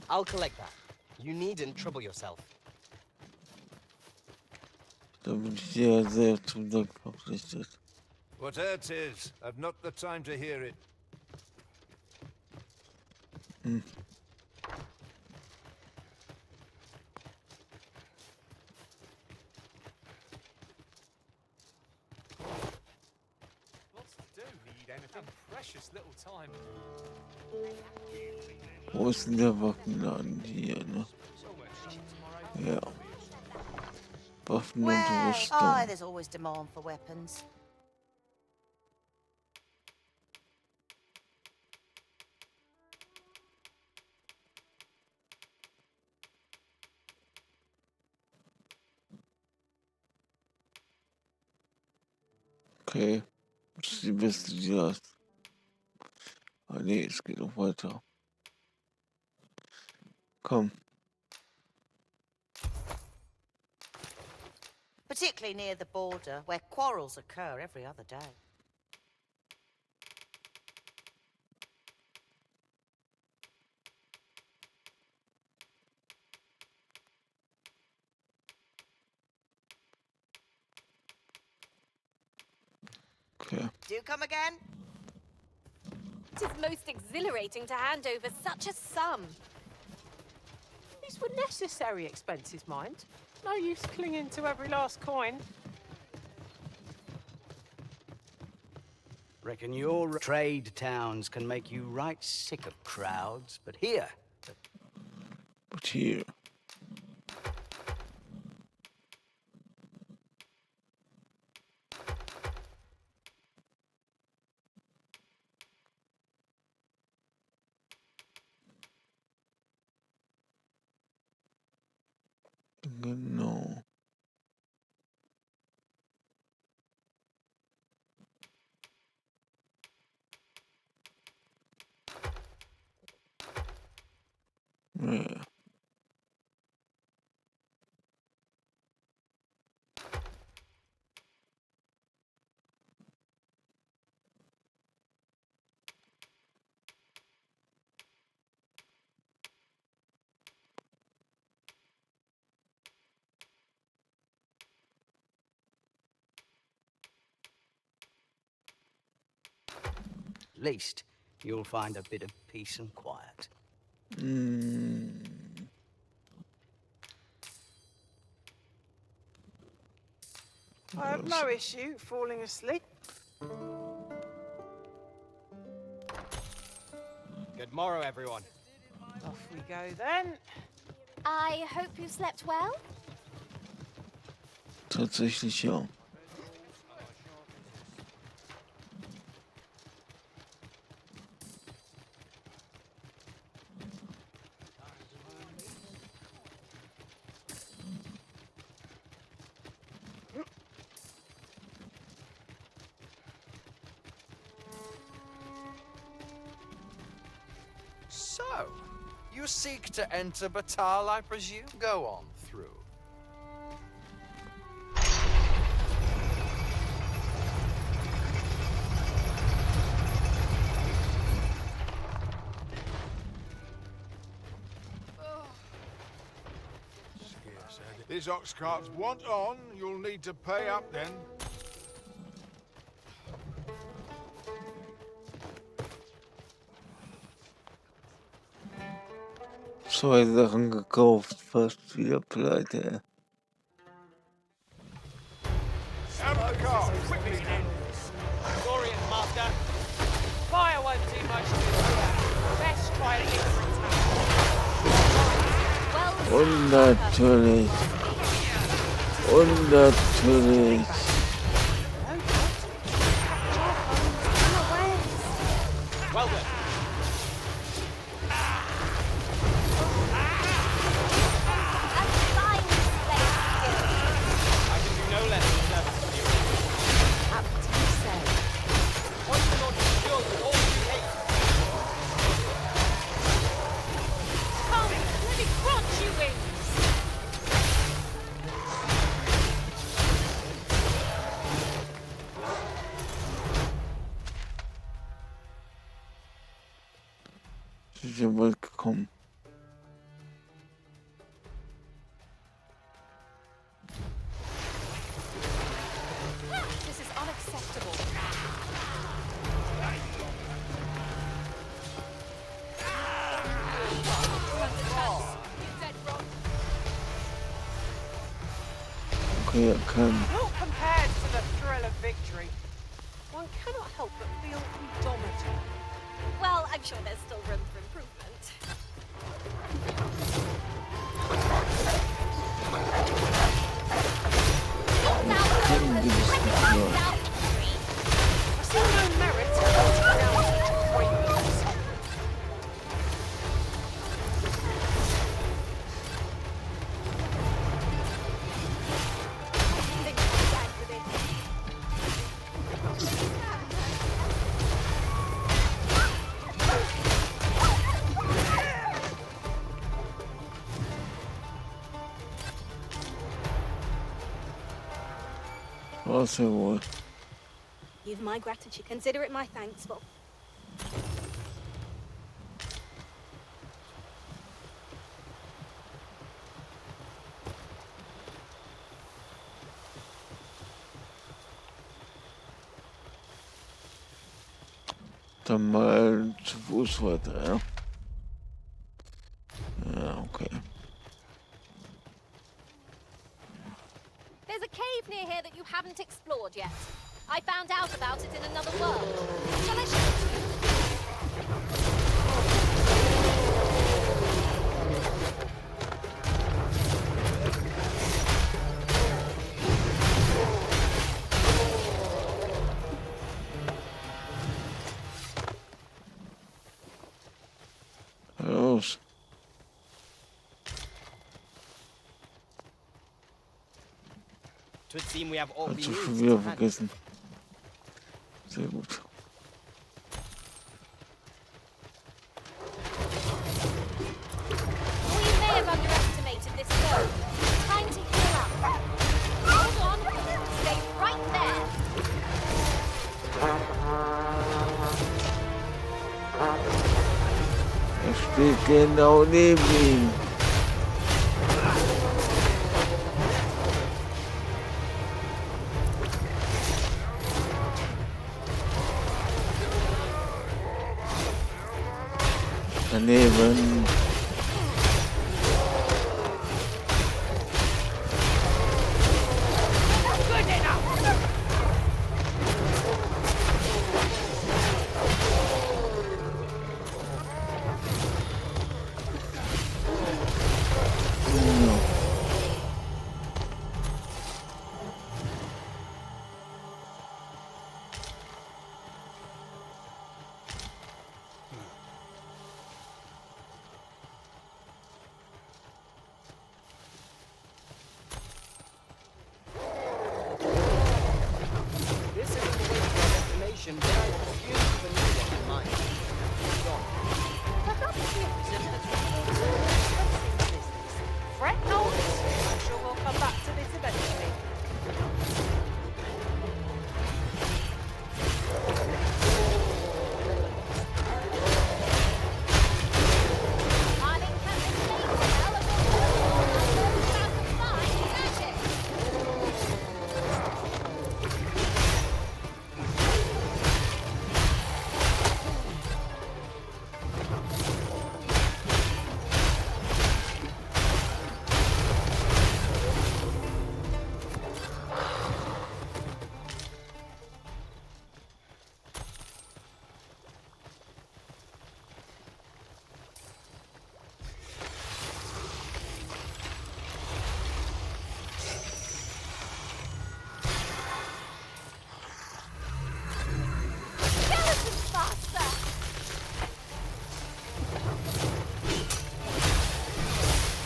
I'll collect that. You needn't trouble yourself. Da bin ich dir sehr zum Dank verpflichtet. Whatever it is, I've not the time to hear it. Hm. Lots to do. Need anything? Precious little time. Wo ist denn der Waffenladen hier, ne? Ja. Waffen und Rüstung. Oh, there's always demand for weapons. Okay. Das ist die beste, die du hast. Ah nee, es geht noch weiter. Komm. Particularly near the border, where quarrels occur every other day. Okay. Do come again? It is most exhilarating to hand over such a sum. These were necessary expenses, mind. No use clinging to every last coin. Reckon your trade towns can make you right sick of crowds, but here... But here... Genau. Ja. At least you'll find a bit of peace and quiet. I have no issue falling asleep. Good morrow, everyone. Off we go then. I hope you slept well. Tatsächlich ja. So, you seek to enter Batal, I presume? Go on through. This ox cart's want on, you'll need to pay up then. Zwei Sachen gekauft, fast wieder pleite. Out of the car, quickly! Glorious, Master. Fire won't do much good here. Best try a different Und natürlich. Und natürlich. diese Welt gekommen. This is unacceptable. Okay, er kann. Not compared to the thrill of victory. One cannot help but feel indomitable. Well, I'm sure there's still room for improvement. Können wir das nicht hören? I see no merit in putting down such quavers. Was er wohl. You've my gratitude. Consider it my thanks for. Dann mal zu Fuß weiter, ja? Ja, okay. There's a cave near here that you haven't explored yet. I found out about it in another world. Shall I show it to you? Los. It would seem we have all we Hat need sich schon to wieder hand. vergessen. Sehr gut. We may have underestimated this road. Time to heal up. Hold on. Stay right there. Er steht genau neben ihm. Daneben. Good enough! This isn't the way to our destination, but I presume you've a new one in mind. Perhaps the reason that we business. Fret not. I'm sure we'll come back to this eventually. I'll encamp in place now and we'll start to find magic. Skeleton faster!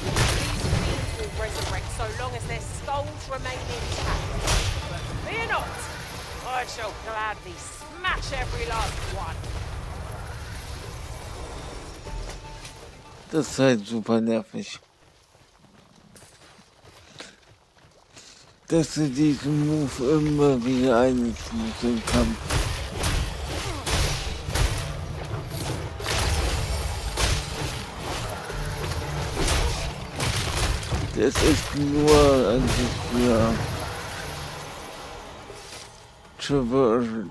These fiends will resurrect so long as their skulls remain intact. But fear not, I shall gladly smash every last one. Das ist halt super nervig. Dass du diesen Move immer wieder einsetzen musst im Kampf. Das ist nur eigentlich ja Traversion.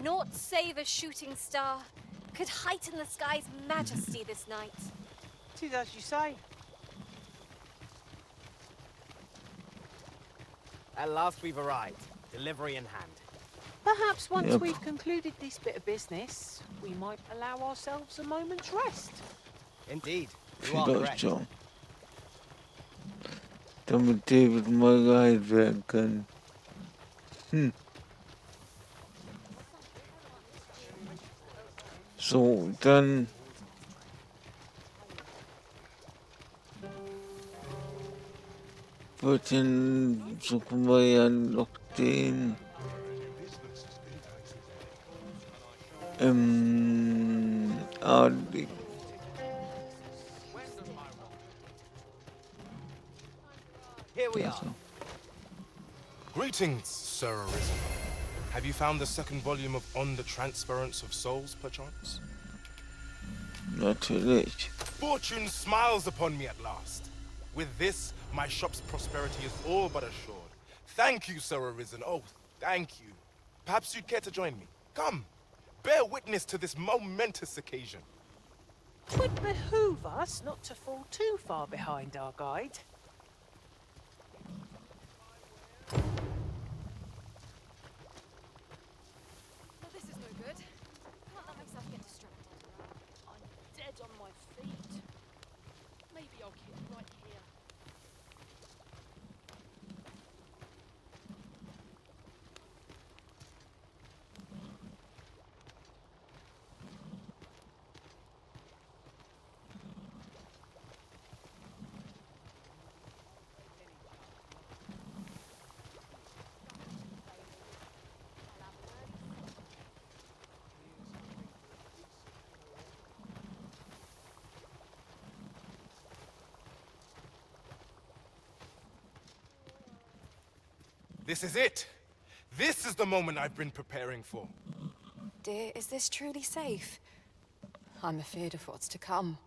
Naught save a shooting star could heighten the sky's majesty this night. 'Tis as you say. At last we've arrived. Delivery in hand. Perhaps once Yep. we've concluded this bit of business, we might allow ourselves a moment's rest. Indeed. You are Vielleicht correct. schon. Damit David mal geheilt werden kann. So, dann suchen wir ja noch den Adligen. Here we are. Also, Greetings, Sir Arisen. Have you found the second volume of On the Transference of Souls, perchance? natürlich. Fortune smiles upon me at last. With this, my shop's prosperity is all but assured. Thank you, Sir Arisen. Oh, thank you. Perhaps you'd care to join me. Come, bear witness to this momentous occasion. Would behoove us not to fall too far behind our guide. Well, this is no good. Can't let myself get distracted. I'm dead on my feet. Maybe I'll keep right here. This is it. This is the moment I've been preparing for. Dear, is this truly safe? I'm afeard of what's to come.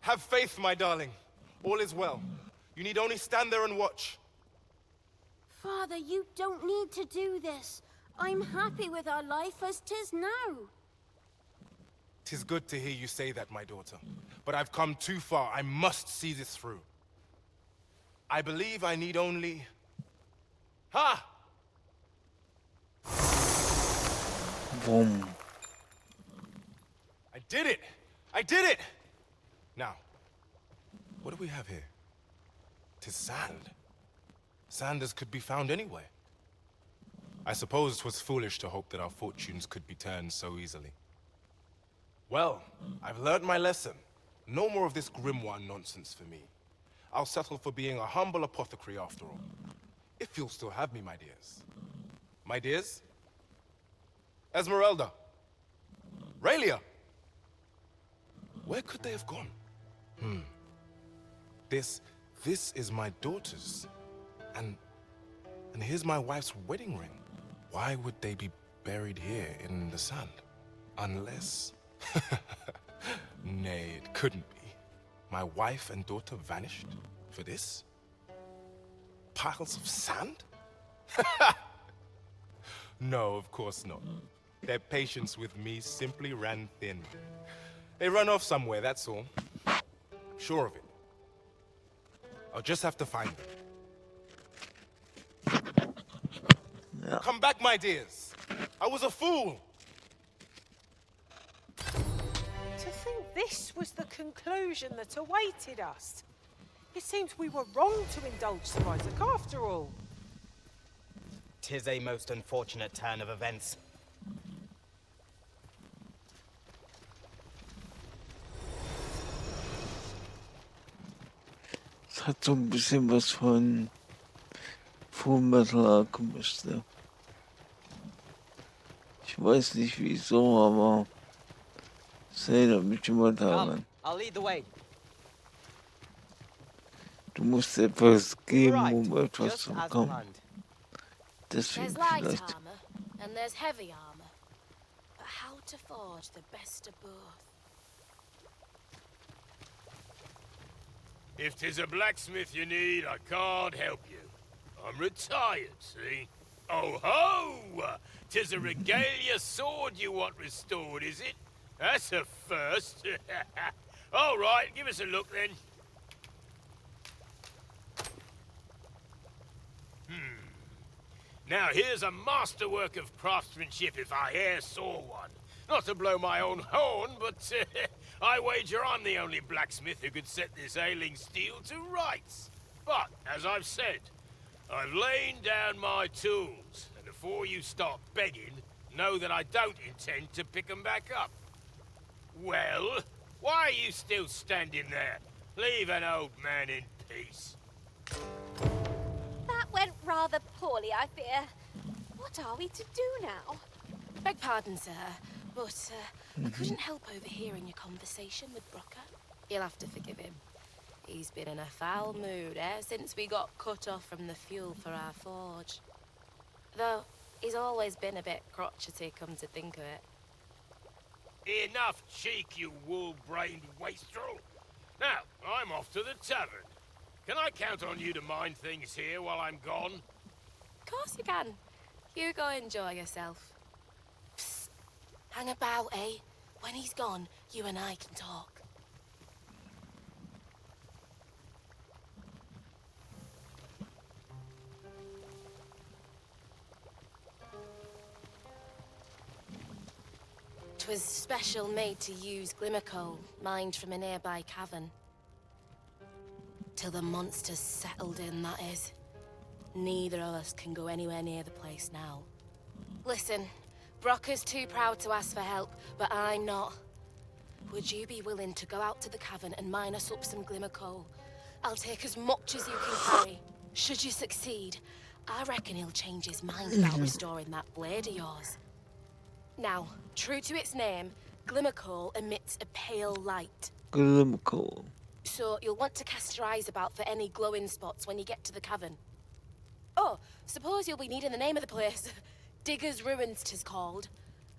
Have faith, my darling. All is well. You need only stand there and watch. Father, you don't need to do this. I'm happy with our life as 'tis now. 'Tis good to hear you say that, my daughter. But I've come too far. I must see this through. I believe I need only... Ha! Boom. I did it! I did it! Now, what do we have here? 'Tis sand. Sand as could be found anywhere. I suppose 'twas foolish to hope that our fortunes could be turned so easily. Well, I've learned my lesson. No more of this grimoire nonsense for me. I'll settle for being a humble apothecary after all. If you'll still have me, my dears. My dears? Esmeralda. Raelia. Where could they have gone? This is my daughter's. And here's my wife's wedding ring. Why would they be buried here in the sand? Unless... Nay, it couldn't be. My wife and daughter vanished for this? Piles of sand? No, of course not. Their patience with me simply ran thin. They run off somewhere, that's all. Sure of it. I'll just have to find them. Yeah. Come back, my dears. I was a fool. To think this was the conclusion that awaited us. It seems we were wrong to indulge Sir Isaac after all. 'Tis a most unfortunate turn of events. Es hat so ein bisschen was von Full Metal Alchemist. Ne? Ich weiß nicht wieso, aber es erinnert mich immer daran. Come, I'll lead the way. Du musst etwas geben, Right, um etwas just zu as bekommen. planned. Deswegen There's light vielleicht. armor, and there's heavy armor. But how to forge the best of both? If 'tis a blacksmith you need, I can't help you. I'm retired, see? Oh ho! 'Tis a regalia sword you want restored, is it? That's a first. All right, give us a look then. Now here's a masterwork of craftsmanship if I e'er saw one. Not to blow my own horn, but I wager I'm the only blacksmith who could set this ailing steel to rights. But, as I've said, I've lain down my tools, and before you start begging, know that I don't intend to pick 'em back up. Well, why are you still standing there? Leave an old man in peace. That went rather poorly, I fear. What are we to do now? Beg pardon, sir, but I couldn't help overhearing your conversation with Brooker. You'll have to forgive him. He's been in a foul mood ever since we got cut off from the fuel for our forge. Though, he's always been a bit crotchety, come to think of it. Enough cheek, you wool-brained wastrel. Now, I'm off to the tavern. Can I count on you to mind things here while I'm gone? Of course you can. You go enjoy yourself. Psst. Hang about, eh? When he's gone, you and I can talk. Twas special made to use glimmer coal, mined from a nearby cavern. Till the monsters settled in, that is. Neither of us can go anywhere near the place now. Listen, Brocker's too proud to ask for help, but I'm not. Would you be willing to go out to the cavern and mine us up some glimmer coal? I'll take as much as you can carry. Should you succeed, I reckon he'll change his mind about restoring that blade of yours. Now, true to its name, glimmer coal emits a pale light. Glimmer coal. So you'll want to cast your eyes about for any glowing spots when you get to the cavern. Oh, suppose you'll be needing the name of the place. Digger's Ruins 'tis called.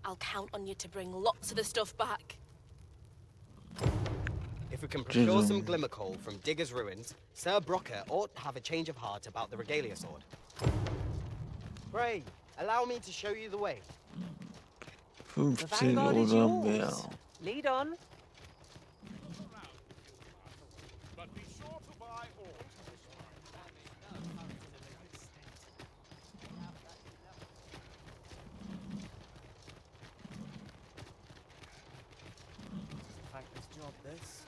I'll count on you to bring lots of the stuff back. If we can procure some glimmer coal from Digger's Ruins, Sir Brocker ought to have a change of heart about the regalia sword. Pray, allow me to show you the way. 15 oder mehr. Lead on. Thankless job, this.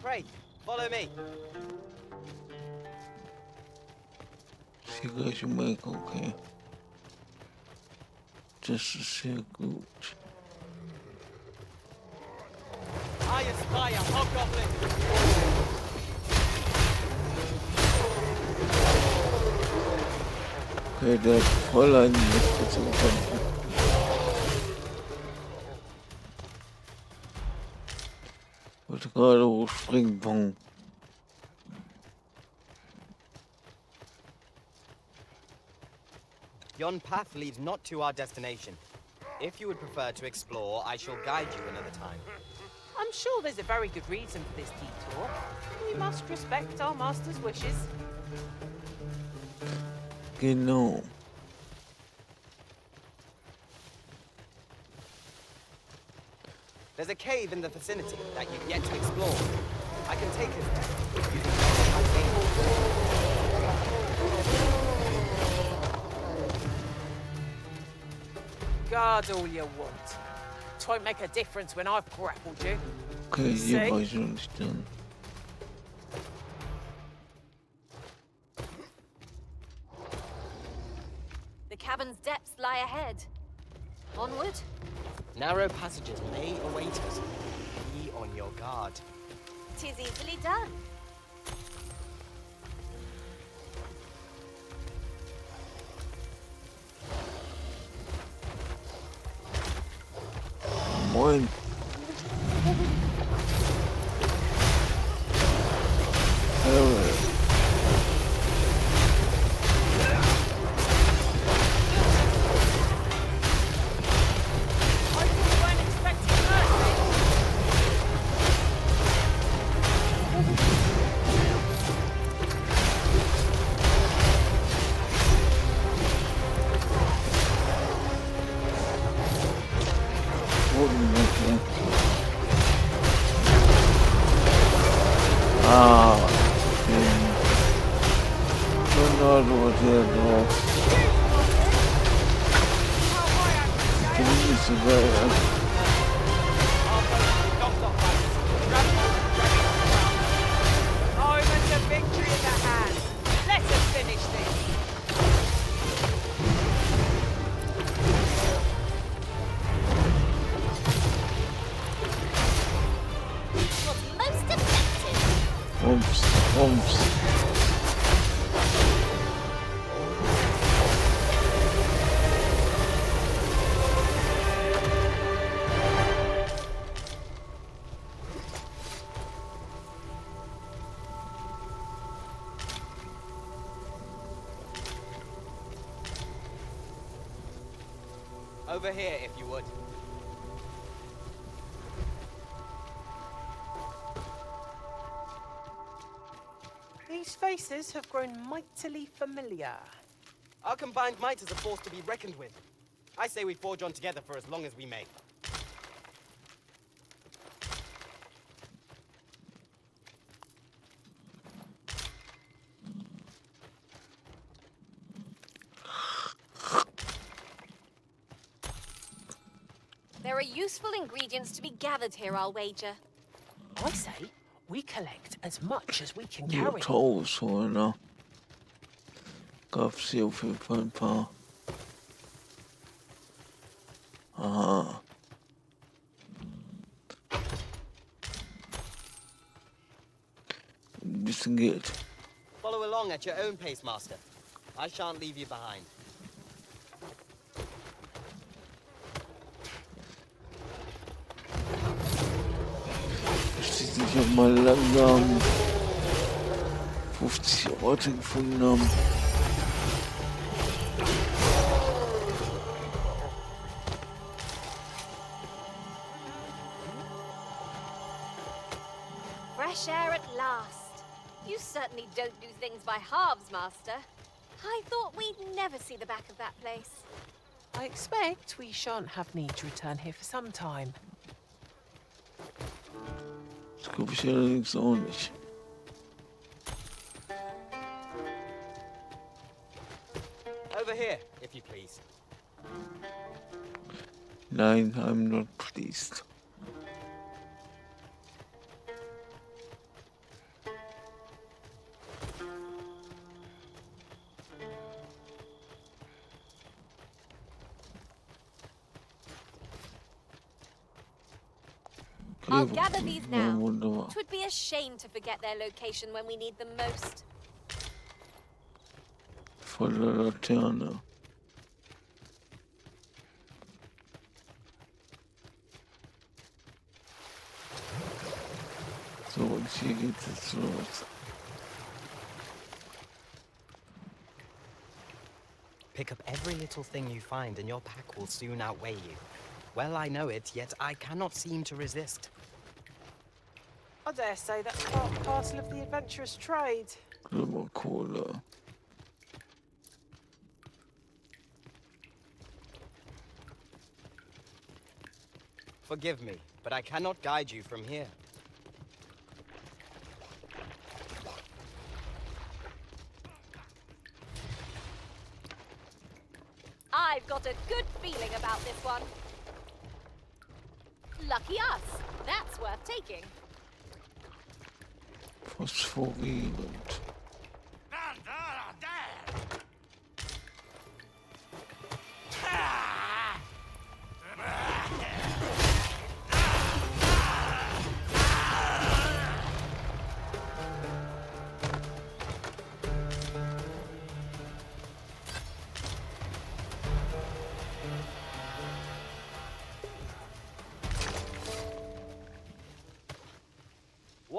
Pray, follow me. Sicher schon mal, okay. Das ist sehr gut. I espy a hobgoblin. Okay, der hat voll an die zu bekommen. Wollte gerade hochspringen, Bong. Yon path leads not to our destination. If you would prefer to explore, I shall guide you another time. I'm sure there's a very good reason for this detour. We must respect our master's wishes. Genau. There's a cave in the vicinity that you've yet to explore. I can take us there, using my Guard all you want. It won't make a difference when I've grappled you. Okay, See? hier war ich noch nicht dran. The cavern's depths lie ahead. Onward? Narrow passages may await us. Be on your guard. 'Tis easily done. Moin. Hallo. Ah, den Tornado der drauf. Den ist so geil. Moments of victory in the hand. Let us finish this. Was most effective. Umps, umps. Over here, if you would. These faces have grown mightily familiar. Our combined might is a force to be reckoned with. I say we forge on together for as long as we may. There are useful ingredients to be gathered here, I'll wager. I say we collect as much as we can Die carry. Toes holen, ne? Gab's hier auf jeden Fall ein paar. Aha. Ein bisschen Geld. Follow along at your own pace, Master. I shan't leave you behind. Ich hab mal langsam 50 Orte gefunden haben. Fresh air at last. You certainly don't do things by halves, Master. I thought we'd never see the back of that place. I expect we shan't have need to return here for some time. Das glaube ich allerdings auch nicht. Over here, if you please. Nein, I'm not pleased. I'll gather these now. Wunderbar. 'Twould be a shame to forget their location when we need them most. Voller Laterne. So, und hier geht's jetzt los. Pick up every little thing you find and your pack will soon outweigh you. Well, I know it, yet I cannot seem to resist. I dare say that's part and parcel of the adventurous trade. Glimmerkohle. Forgive me, but I cannot guide you from here. I've got a good feeling about this one. Lucky us. That's worth taking. Phosphorierend.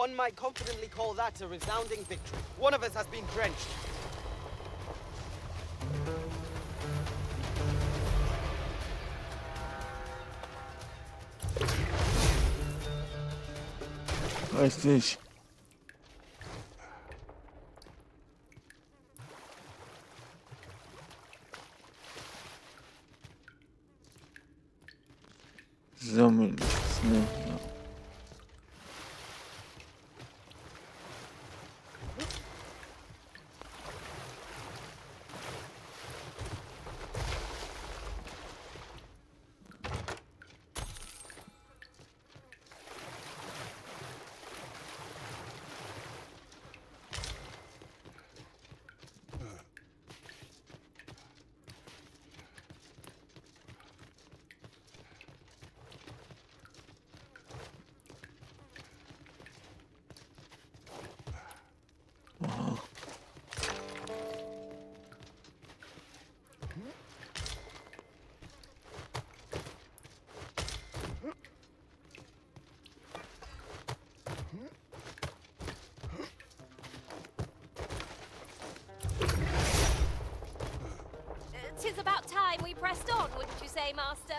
One might confidently call that a resounding victory. One of us has been drenched. Weiß nicht. Sammeln ist, ne? Ja. Tis about time we pressed on, wouldn't you say, Master?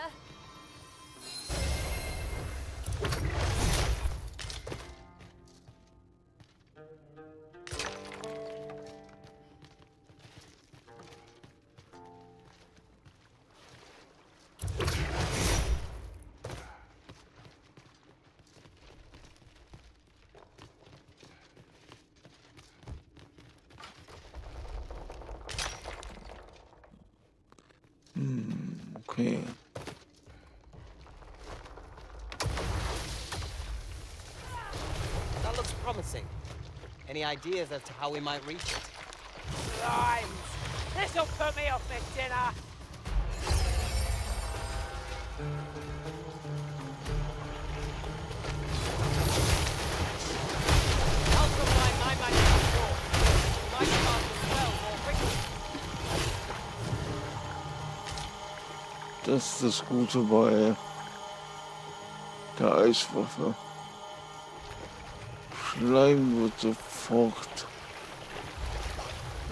Okay. That looks promising. Any ideas as to how we might reach it? Limes! This'll put me off my dinner! I'll combine my magic with yours. My cast the spell more quickly. Das ist das Gute bei der Eiswaffe. Schleim wird sofort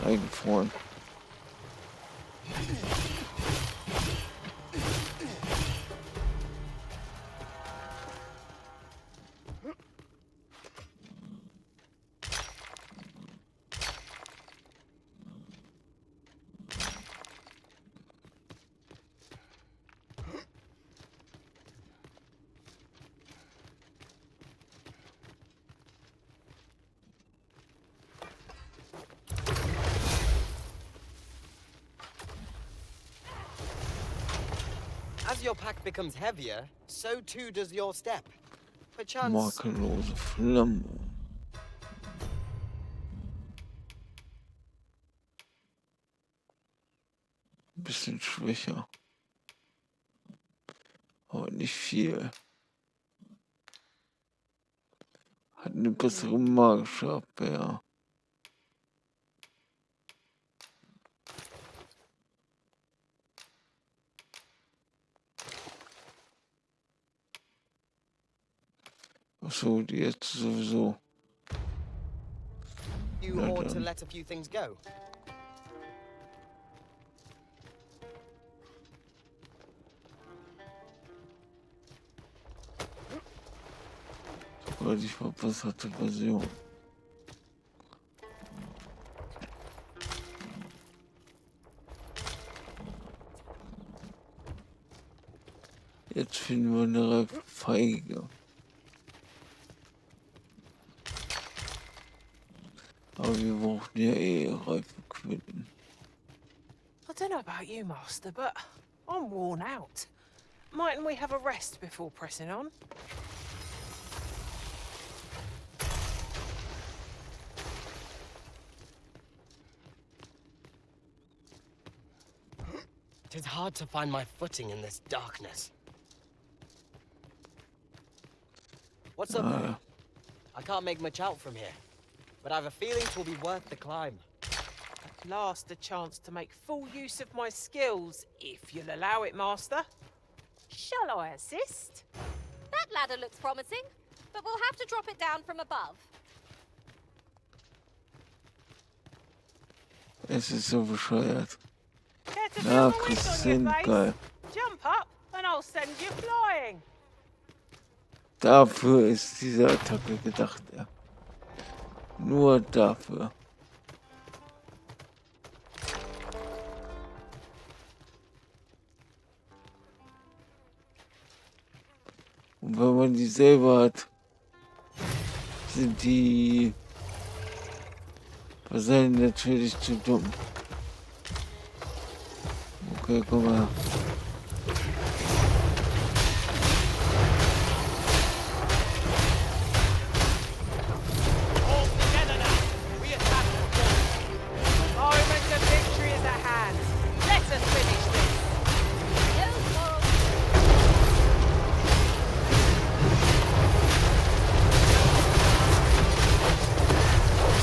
eingefroren. As your pack becomes heavier, so too does your step. Perchance... Makellose Flamme. Ein bisschen schwächer. Aber nicht viel. Hat eine bessere magische Abwehr. Achso, die jetzt sowieso. You ought to let a few things go. Oder die verbesserte Version. Jetzt finden wir eine reife Feige. Aber wir brauchen ja eh reife Quitten. I don't know about you, Master, but I'm worn out. Mightn't we have a rest before pressing on? Tis hard to find my footing in this darkness. What's up there? I can't make much out from here, but I've a feeling 'twill be worth the climb. At last a chance to make full use of my skills, if you'll allow it, Master. Shall I assist? That ladder looks promising. but we'll have to drop it down from above. Es ist so bescheuert. Get a Na, silver wind on Christine, your face. geil. Jump up and I'll send you flying. Dafür ist diese Attacke gedacht, ja. Nur dafür. Und wenn man die selber hat, sind die Vasallen natürlich zu dumm. Okay, komm mal. All together now. We attack the fort. The moment of victory is at hand. Let us finish this.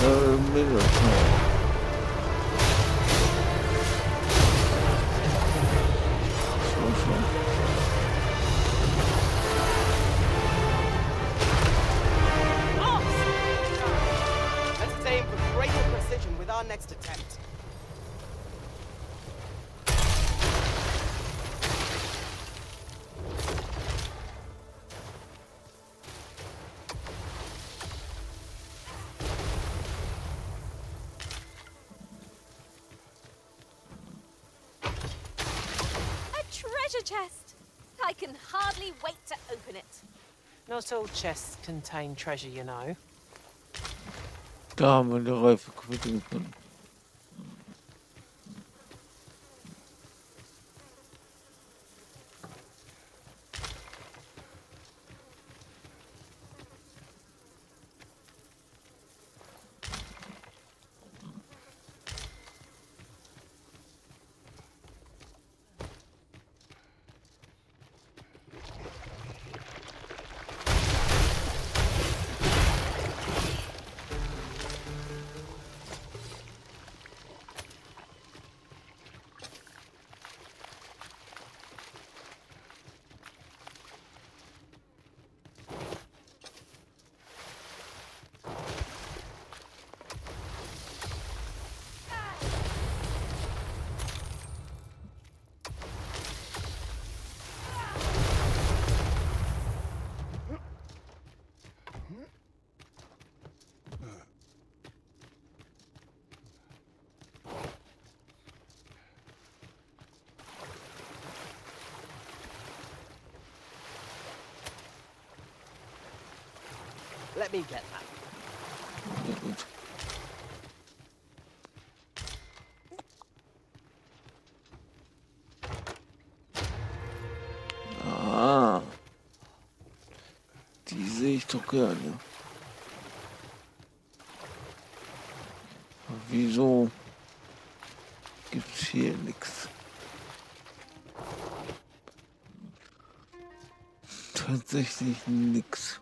No quarrel. Let's aim for greater precision with our next attempt. A treasure chest! I can hardly wait to open it. Not all chests contain treasure, you know. Da haben wir eine Reifequote gefunden. Let me get that. Ja, gut. Ah. Die sehe ich doch gerne. Aber wieso gibt's hier nichts? Tatsächlich nichts.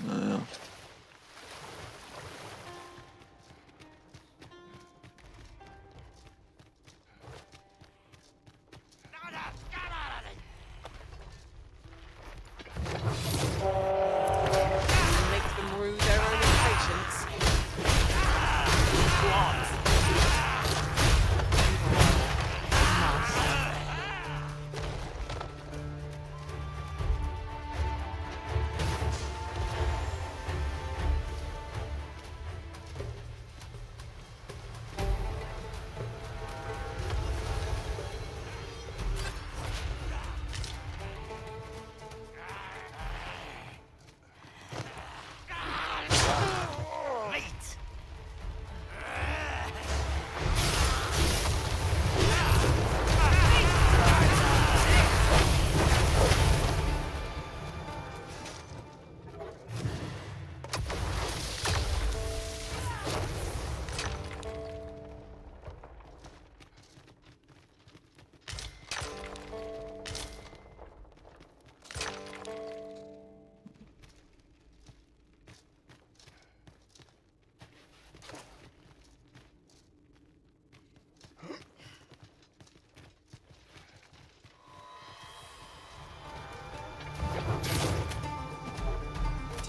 Naja. Make them rue their own impatience. What? Must.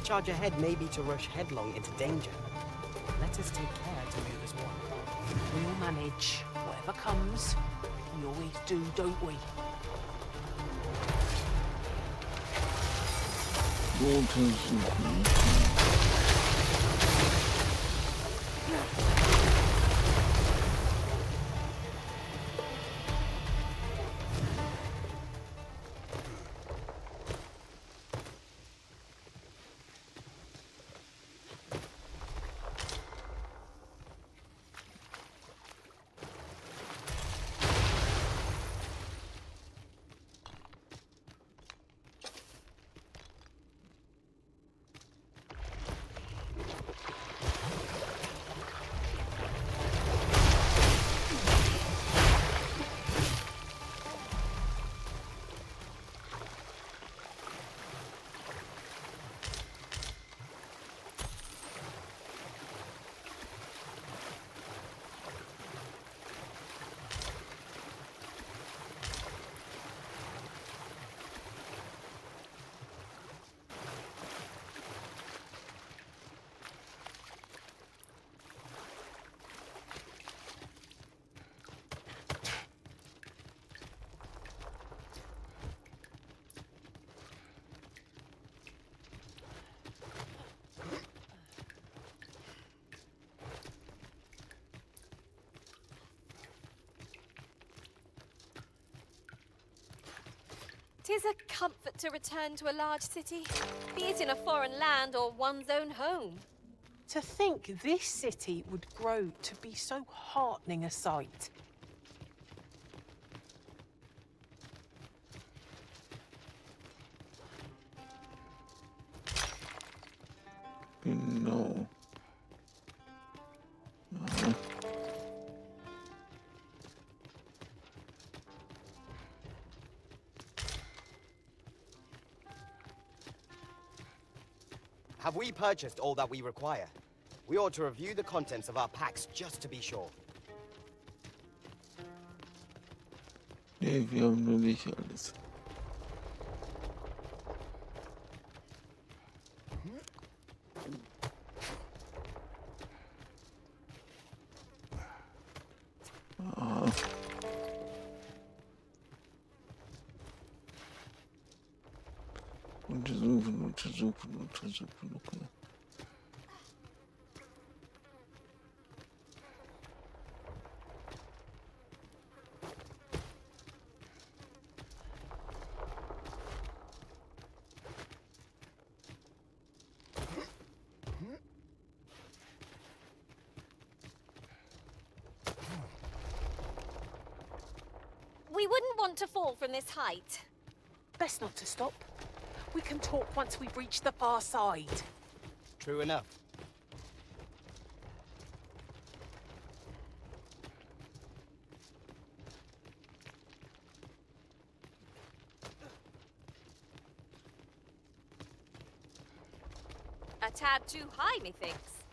charge ahead may be to rush headlong into danger. Let us take care to move as one. We'll manage. Whatever comes, we always do, don't we? Tis a comfort to return to a large city, be it in a foreign land or one's own home. To think this city would grow to be so heartening a sight. No. Have we purchased all that we require? We ought to review the contents of our packs just to be sure. Nee, wir haben nur nicht alles. Untersuchen. Okay. We wouldn't want to fall from this height. Best not to stop. We can talk once we've reached the far side. True enough. A tad too high, methinks.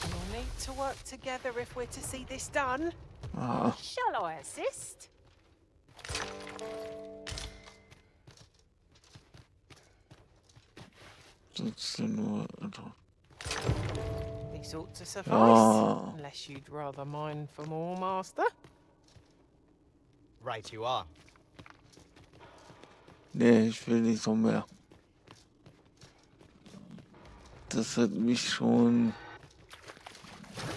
We'll need to work together if we're to see this done. Shall I assist? These ought to suffice, unless you'd rather mine for more, Master. Right you are. Nee, ich will nicht so mehr. Das hat mich schon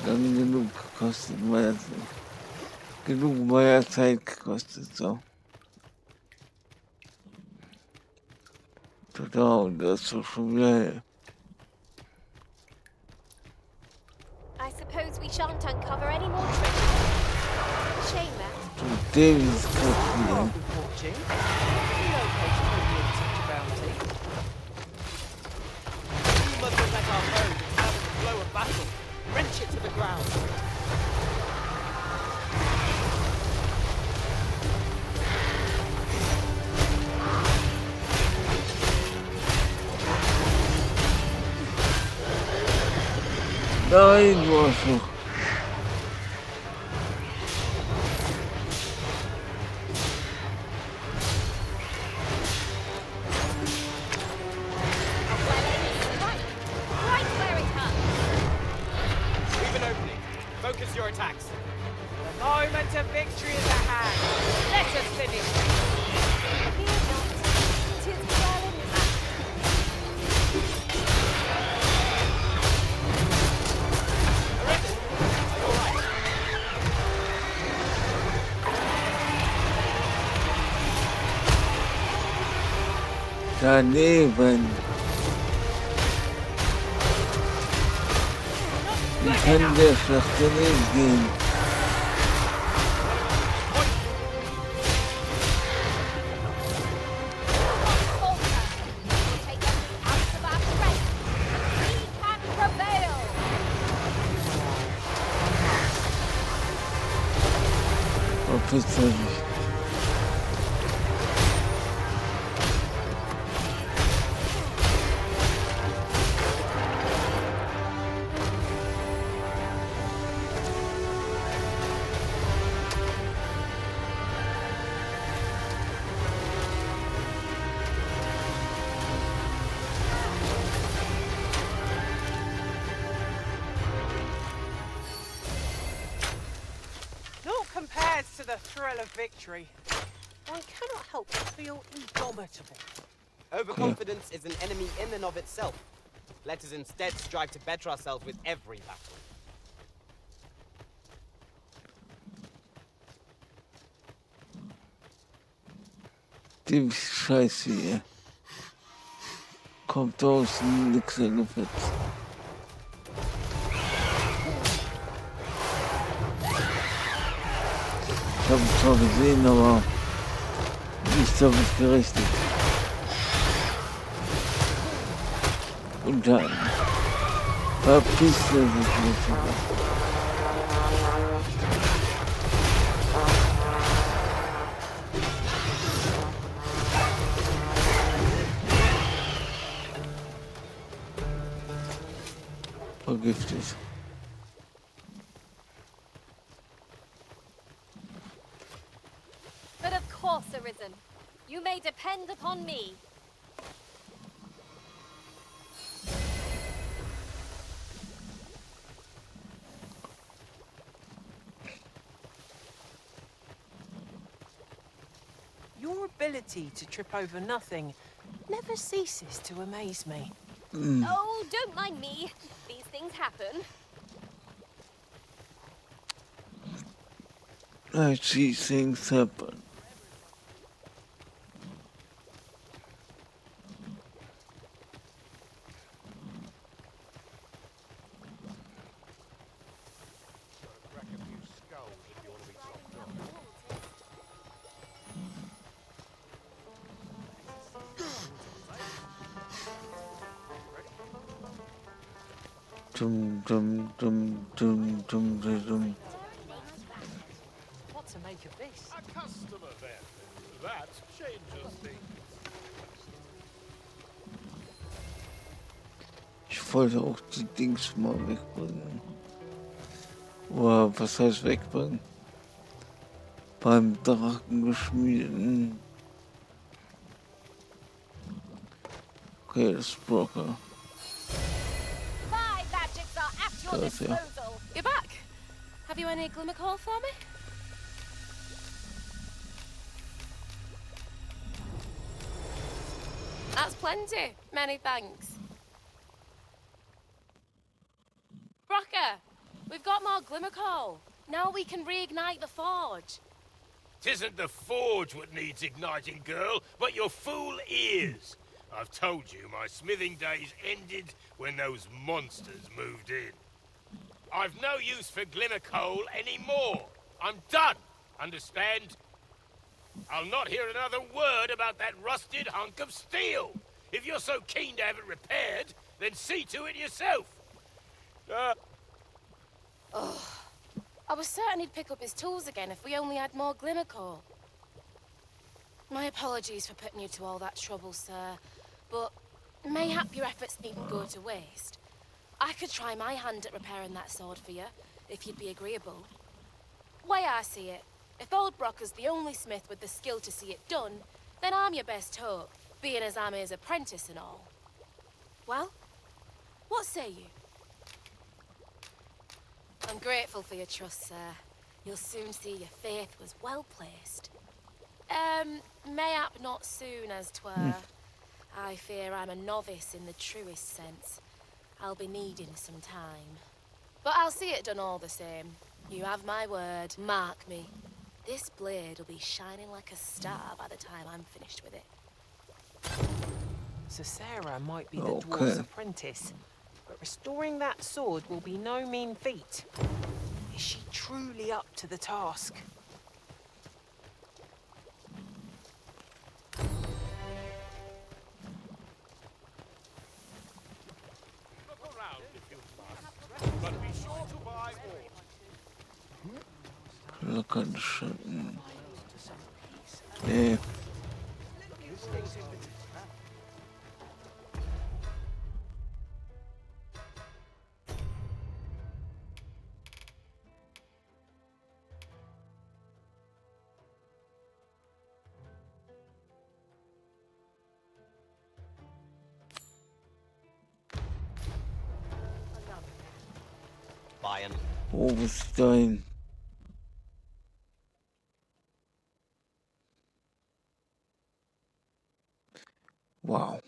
lange genug gekostet, genug meiner Zeit gekostet, so. Total, das ist doch schon wieder. I suppose we shan't uncover any more treasure. Shame that. David's cooking. We must have let our foe determine the flow of battle. Wrench it to the ground. Nein, Wasser. focus your attacks. The moment of victory is at hand. Let us finish this. Fear not. 'Tis well in hand. Daneben. Wie kann der schlecht daneben gehen? Verpisst er sich. Naught compares to the thrill of victory. One cannot help but feel indomitable. Overconfidence is an enemy in and of itself. Let us instead strive to better ourselves with every battle. Die Scheiße hier. Kommt aus dem Nixer gefetzt. Ich habe es zwar gesehen, aber nicht damit gerechnet. Und dann verpisst er sich nicht sogar. Vergiftet. But of course, Arisen. You may depend upon me. Your ability to trip over nothing never ceases to amaze me. Oh, don't mind me. These things happen. I see things happen. Dum dum dum dum dum dum. What to make of this? A customer then. That changes things. Ich wollte auch die Dings mal wegbringen. Oder was heißt wegbringen? Beim Drachen geschmiedeten. Okay, das ist Broker. My magics are at your That's it. disposal. You're back. Have you any glimmer coal for me? That's plenty. Many thanks. Brocker, we've got more glimmer coal. Now we can reignite the forge. 'Tisn't the forge what needs igniting, girl, but your fool ears. I've told you my smithing days ended when those monsters moved in. I've no use for glimmer coal anymore. I'm done, understand? I'll not hear another word about that rusted hunk of steel. If you're so keen to have it repaired, then see to it yourself. I was certain he'd pick up his tools again if we only had more glimmer coal. My apologies for putting you to all that trouble, sir, but mayhap your efforts needn't go to waste. I could try my hand at repairing that sword for you, if you'd be agreeable. Way I see it, if old Brocker's the only smith with the skill to see it done, then I'm your best hope, being as I'm his apprentice and all. Well, what say you? I'm grateful for your trust, sir. You'll soon see your faith was well placed. Mayhap not soon as 'twere. I fear I'm a novice in the truest sense. I'll be needing some time. But I'll see it done all the same. You have my word. Mark me. This blade will be shining like a star by the time I'm finished with it. So Sarah might be the dwarf's apprentice, but restoring that sword will be no mean feat. Is she truly up to the task? Look around if you must, but be sure to buy all. Look at the Schatten. Nee. Bayern. Wo ist dein? Wow.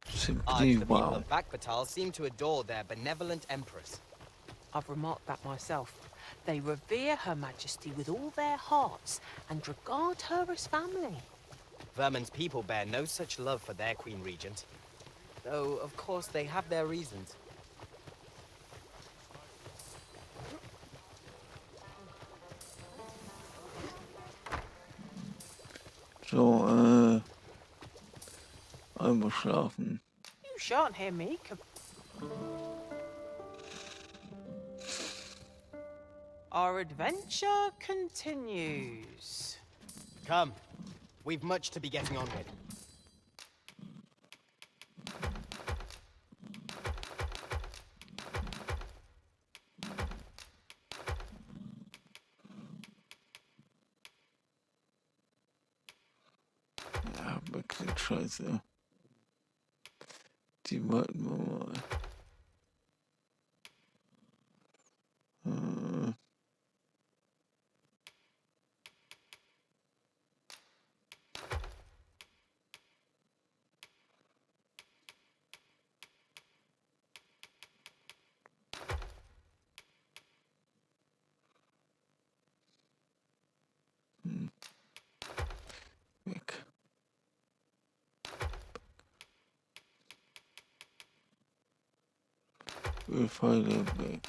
Simply The people wow. of Bakbatal seem to adore their benevolent empress. I've remarked that myself. They revere Her Majesty with all their hearts and regard her as family. Vermin's people bear no such love for their Queen Regent. Though, of course, they have their reasons. So, einmal schlafen. You shan't hear me. Our adventure continues. Come. We've much to be getting on with. Ja, wirklich scheiße. Die warten wir mal. Weg. Ölpfeile weg.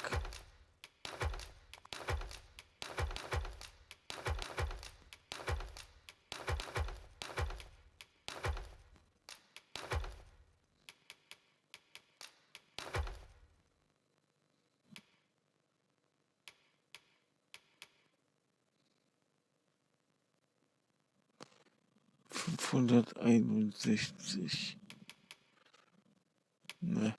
...561. Ne.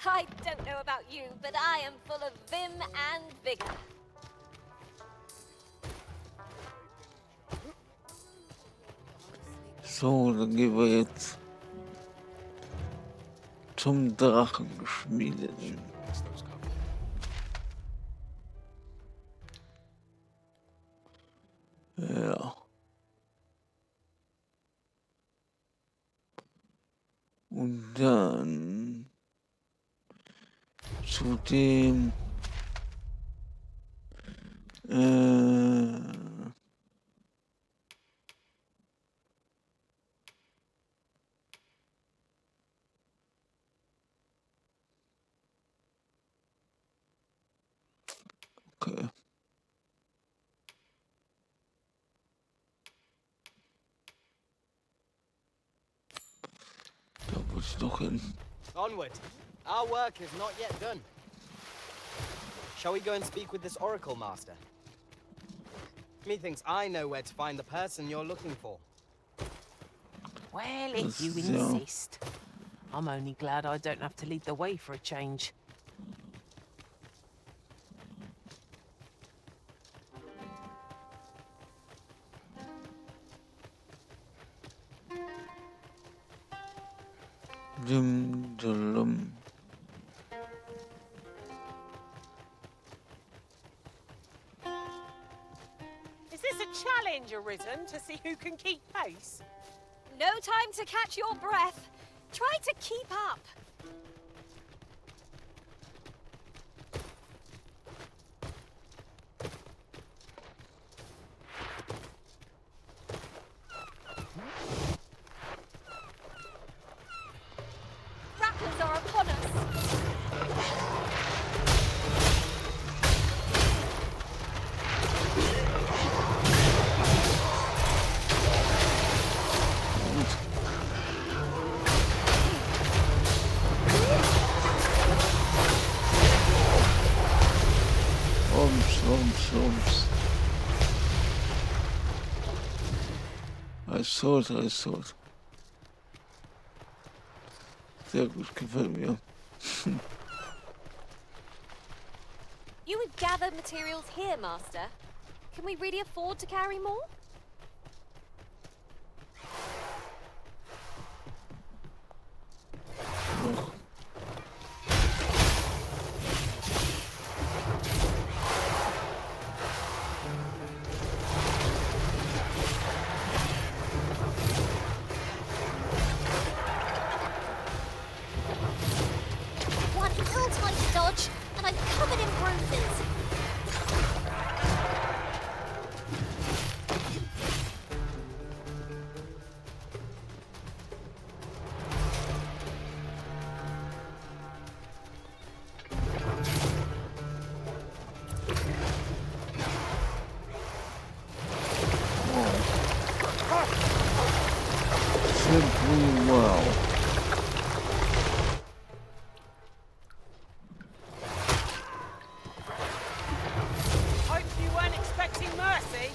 I don't know about you, but I am full of vim and vigor. So, dann gehen wir jetzt zum Drachengeschmiedeten. Ja. Und dann zu dem okay. Da muss ich doch hin. Onward. Our work is not yet done. Shall we go and speak with this Oracle Master? Methinks I know where to find the person you're looking for. Well, if you So. insist. I'm only glad I don't have to lead the way for a change. Jim. Is this a challenge arisen to see who can keep pace? No time to catch your breath. Try to keep up. Rattlers are upon us. Rums. I saw it. Sehr gut, gefällt mir. You would gather materials here, Master. Can we really afford to carry more? One ill-timed dodge, and I'm covered in bruises. Simply well. Hope you weren't expecting mercy.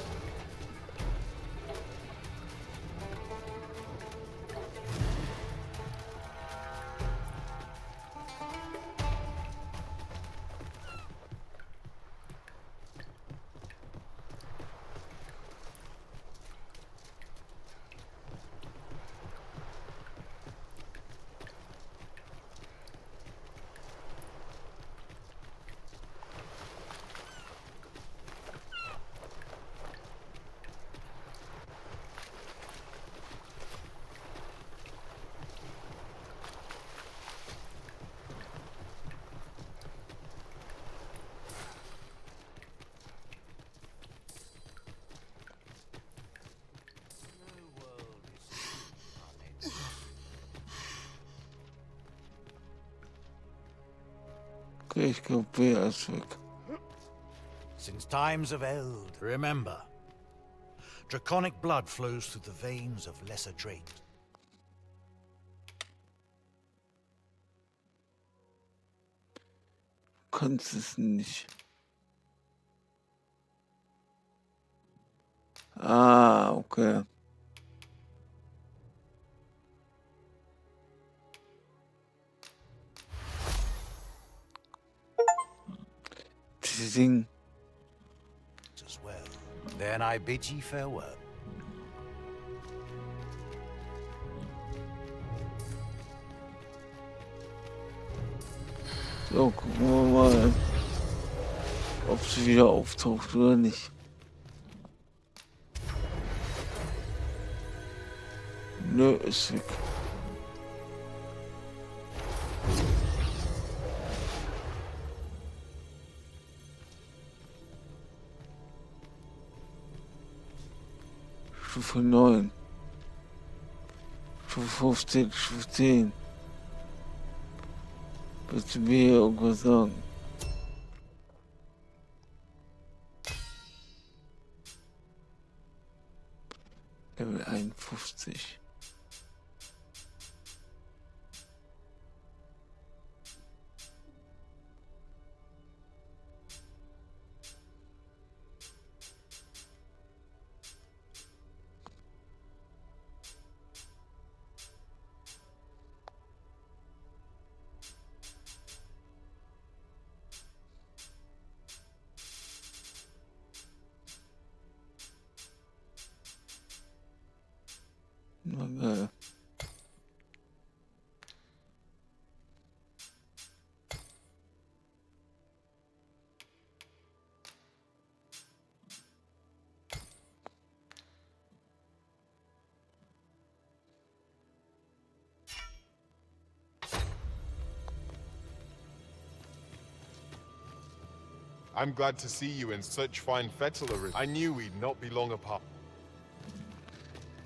Okay, ich glaube, Bea ist weg. Since times of eld, remember, draconic blood flows through the veins of lesser drakes. Kannst es nicht. Ah, okay. Ding. As well. Then I bid ye farewell. So, gucken wir mal, ob sie wieder auftaucht oder nicht. Nö, ist weg. Stufe 9. Stufe 15, Stufe 10. Willst du mir hier irgendwas sagen? Level 51. Okay. I'm glad to see you in such fine fettlery. I knew we'd not be long apart.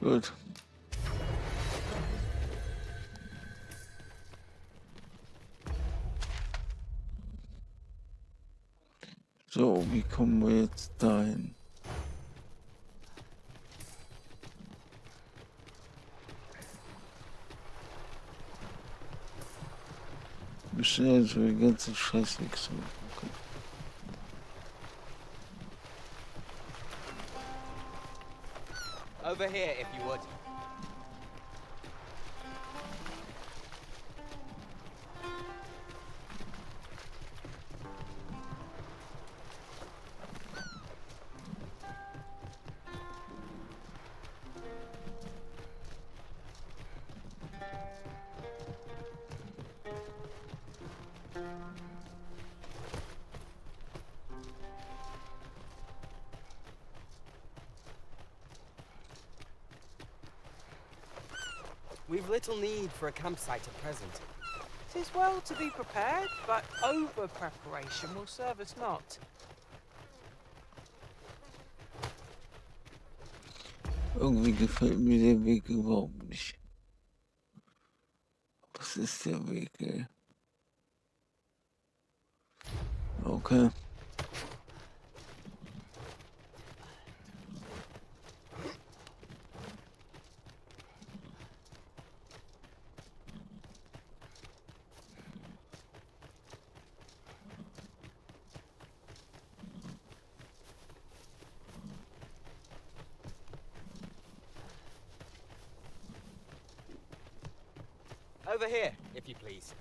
Gut. So, wie kommen wir jetzt dahin? Wir müssen jetzt den ganzen Scheiß wechseln. Okay. Over here, if you would. We've little need for a campsite at present. 'Tis well to be prepared, but over-preparation will serve us not. Irgendwie gefällt mir der Weg überhaupt nicht. Was ist der Weg, ey? Okay. Over here, if you please.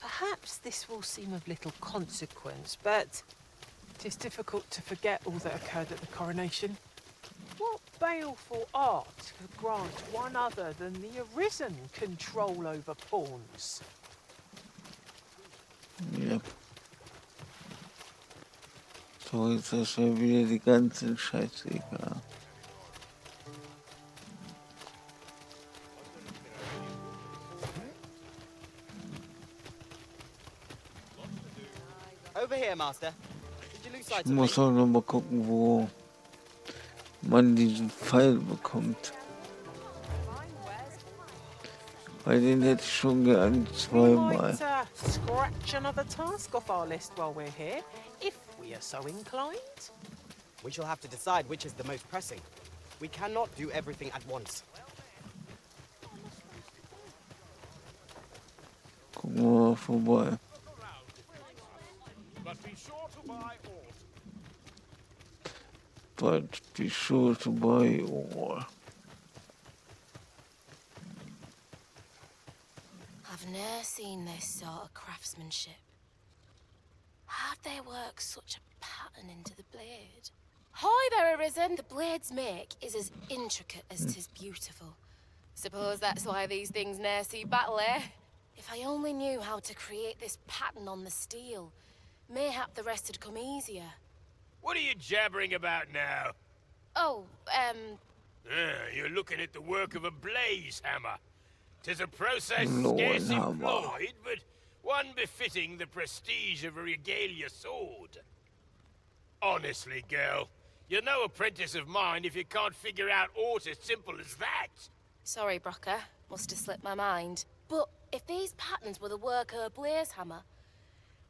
Perhaps this will seem of little consequence, but 'tis difficult to forget all that occurred at the coronation. What baleful art could grant one other than the Arisen control over pawns? Ja. So, jetzt ist schon wieder die ganze Scheiße egal. Over here, Master. Did you lose Ich sight of me? muss auch noch mal gucken, wo man diesen Pfeil bekommt. Weil den hätte ich schon gern We zweimal. might scratch another task off our list while we're here, if we are so inclined. We shall have to decide which is the most pressing. We cannot do everything at once. Gucken wir mal vorbei. But be sure to buy all. But be sure to buy all. I've never seen this sort of craftsmanship. How'd they work such a pattern into the blade? Hi there, Arisen! The blade's make is as intricate as 'tis beautiful. Suppose that's why these things ne'er see battle, eh? If I only knew how to create this pattern on the steel, mayhap the rest had come easier. What are you jabbering about now? Oh, You're looking at the work of a blaze hammer. 'Tis a process Lord scarce hammer. employed, but one befitting the prestige of a regalia sword. Honestly, girl, you're no apprentice of mine if you can't figure out aught as simple as that. sorry, Brocker. Must have slipped my mind. But if these patterns were the work of a blaze hammer,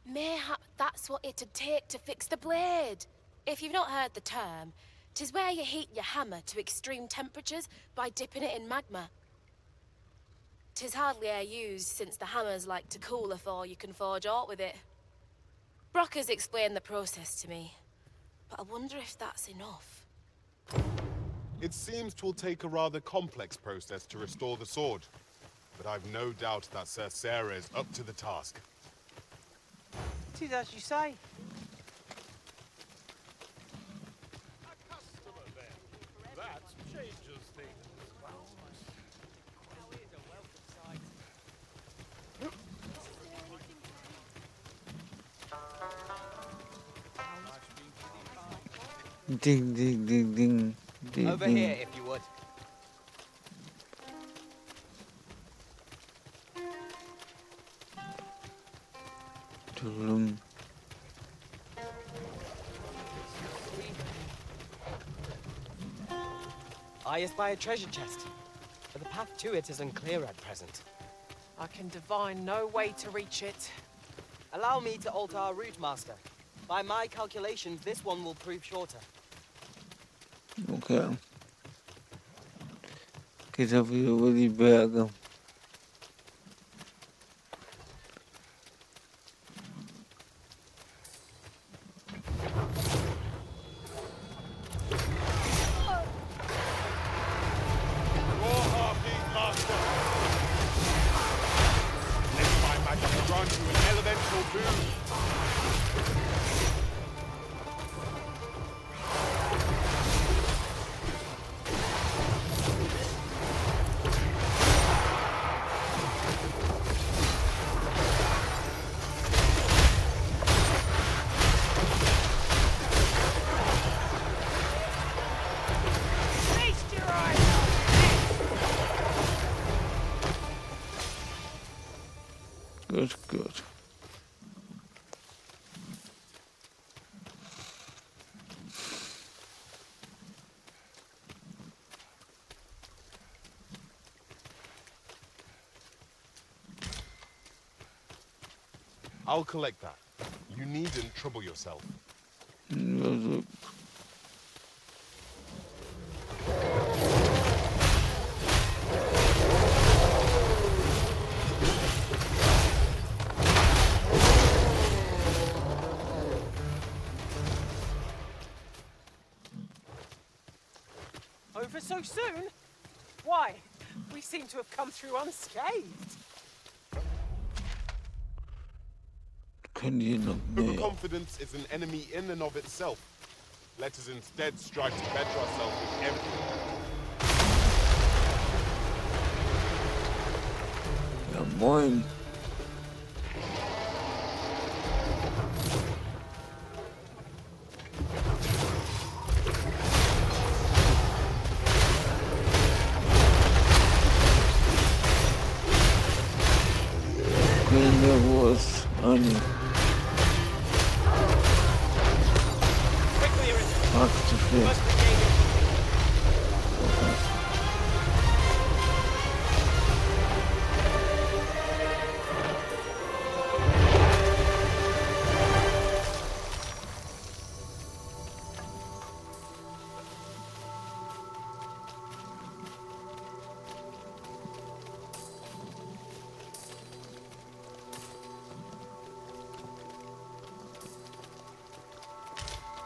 mayhap that's what it'd take to fix the blade. If you've not heard the term, 'tis where you heat your hammer to extreme temperatures by dipping it in magma. 'Tis hardly e'er used since the hammers like to cool afore you can forge aught with it. Brocker's explained the process to me, but I wonder if that's enough. It seems 'twill take a rather complex process to restore the sword. But I've no doubt that Sir Sarah is up to the task. It is as you say. That changes things. Ding, ding, ding, ding. Ding, Over ding. here, if you would. Tulum. I espy a treasure chest, but the path to it is unclear at present. I can divine no way to reach it. Allow me to alter our route, Master. By my calculations, this one will prove shorter. Okay. Kita wieder über die Berge. Let my magic grant you an elemental boon. Feast your eyes Good, good. I'll collect that. You needn't trouble yourself. Also, Over so soon? Why? We seem to have come through unscathed. können hier noch mehr. Overconfidence is an enemy in and of itself. Let us instead strive to better ourselves with everything. Ja, moin. Können wir was an? Ach, zu viel.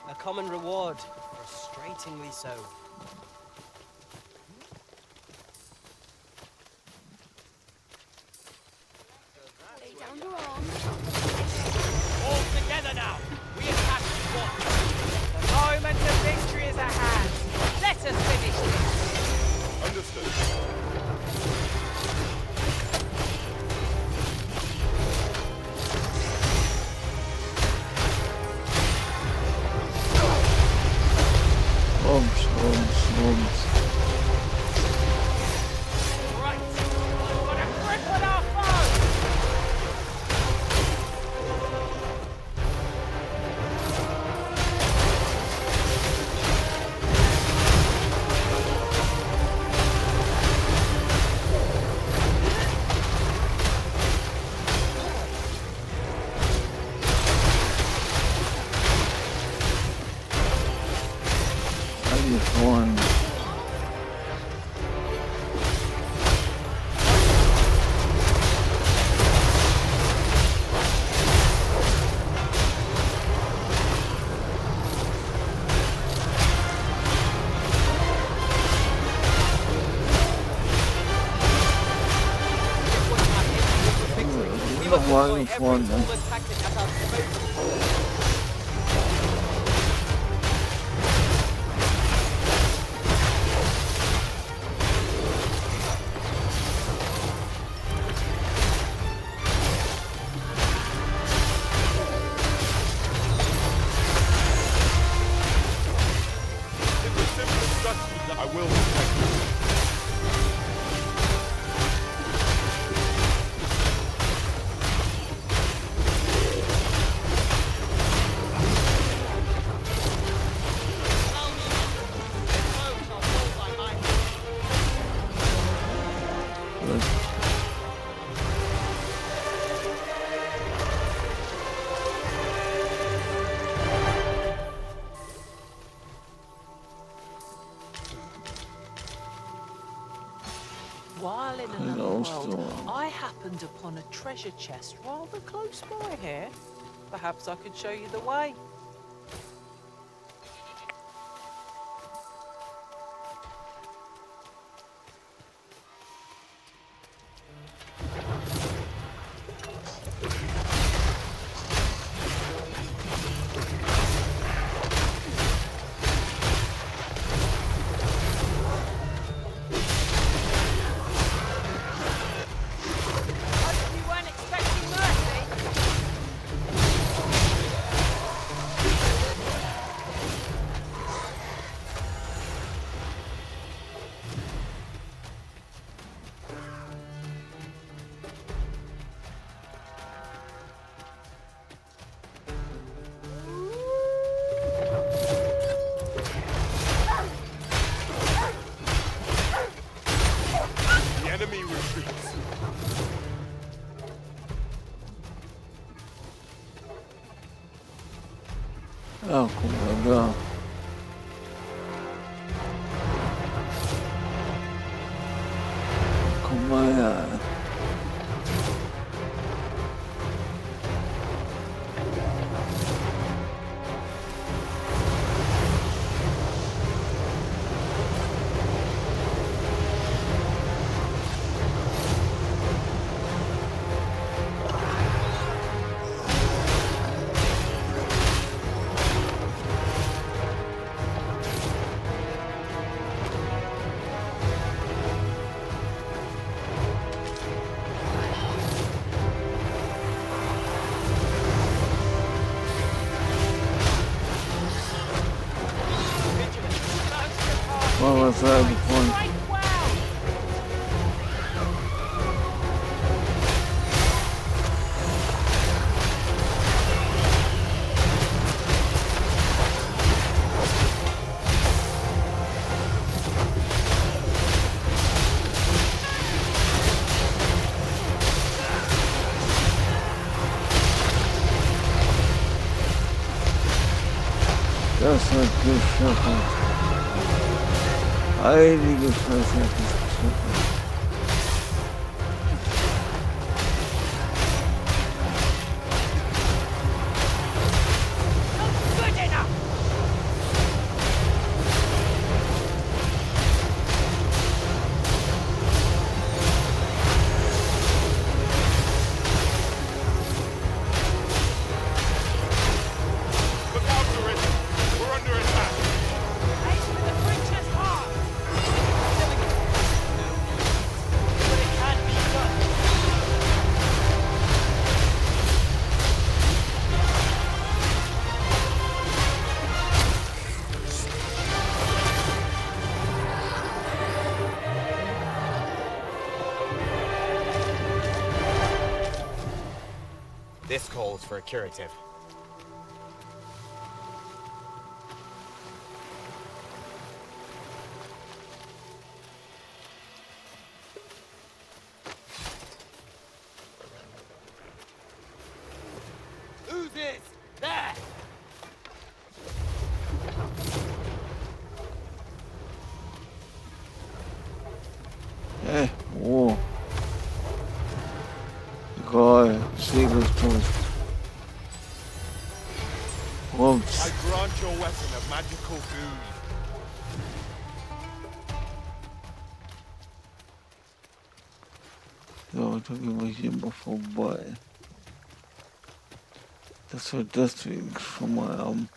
A common reward, frustratingly so. Lay down your arms. all together now. We attack with what? The moment of victory is at hand. Let us finish this. Understood. Rums, rums, rums. Right. We've got a grip on our foe. Wagen vorne. I will protect you. While in another world, I happened upon a treasure chest rather close by here. Perhaps I could show you the way. You weren't expecting mercy? The enemy retreats. Ah, guck mal da. Komm mal her. Mal was sagen, Freund. Das hat geschafft. Heilige Fresse hat das geschafft. Good enough! Look out, Doris. We're under attack. Aim for the creature's heart! But it can't be done. This calls for a curative. Oozes! There! Wow. Geil, Segelstoß. Ups. I grant your weapon a magical boon. So, dann gehen wir hier mal vorbei. dass wir deswegen schon mal haben.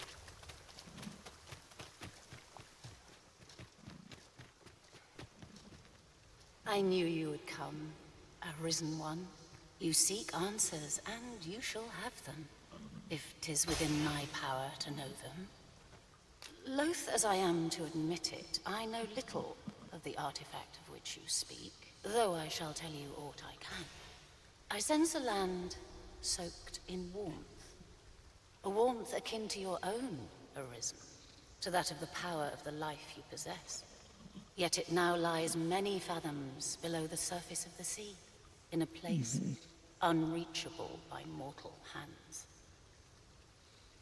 I knew you would come, Arisen One. You seek answers, and you shall have them, if 'tis within my power to know them. Loath as I am to admit it, I know little of the artifact of which you speak, though I shall tell you aught I can. I sense a land soaked in warmth. A warmth akin to your own, Arisen, to that of the power of the life you possess. Yet it now lies many fathoms below the surface of the sea, in a place unreachable by mortal hands.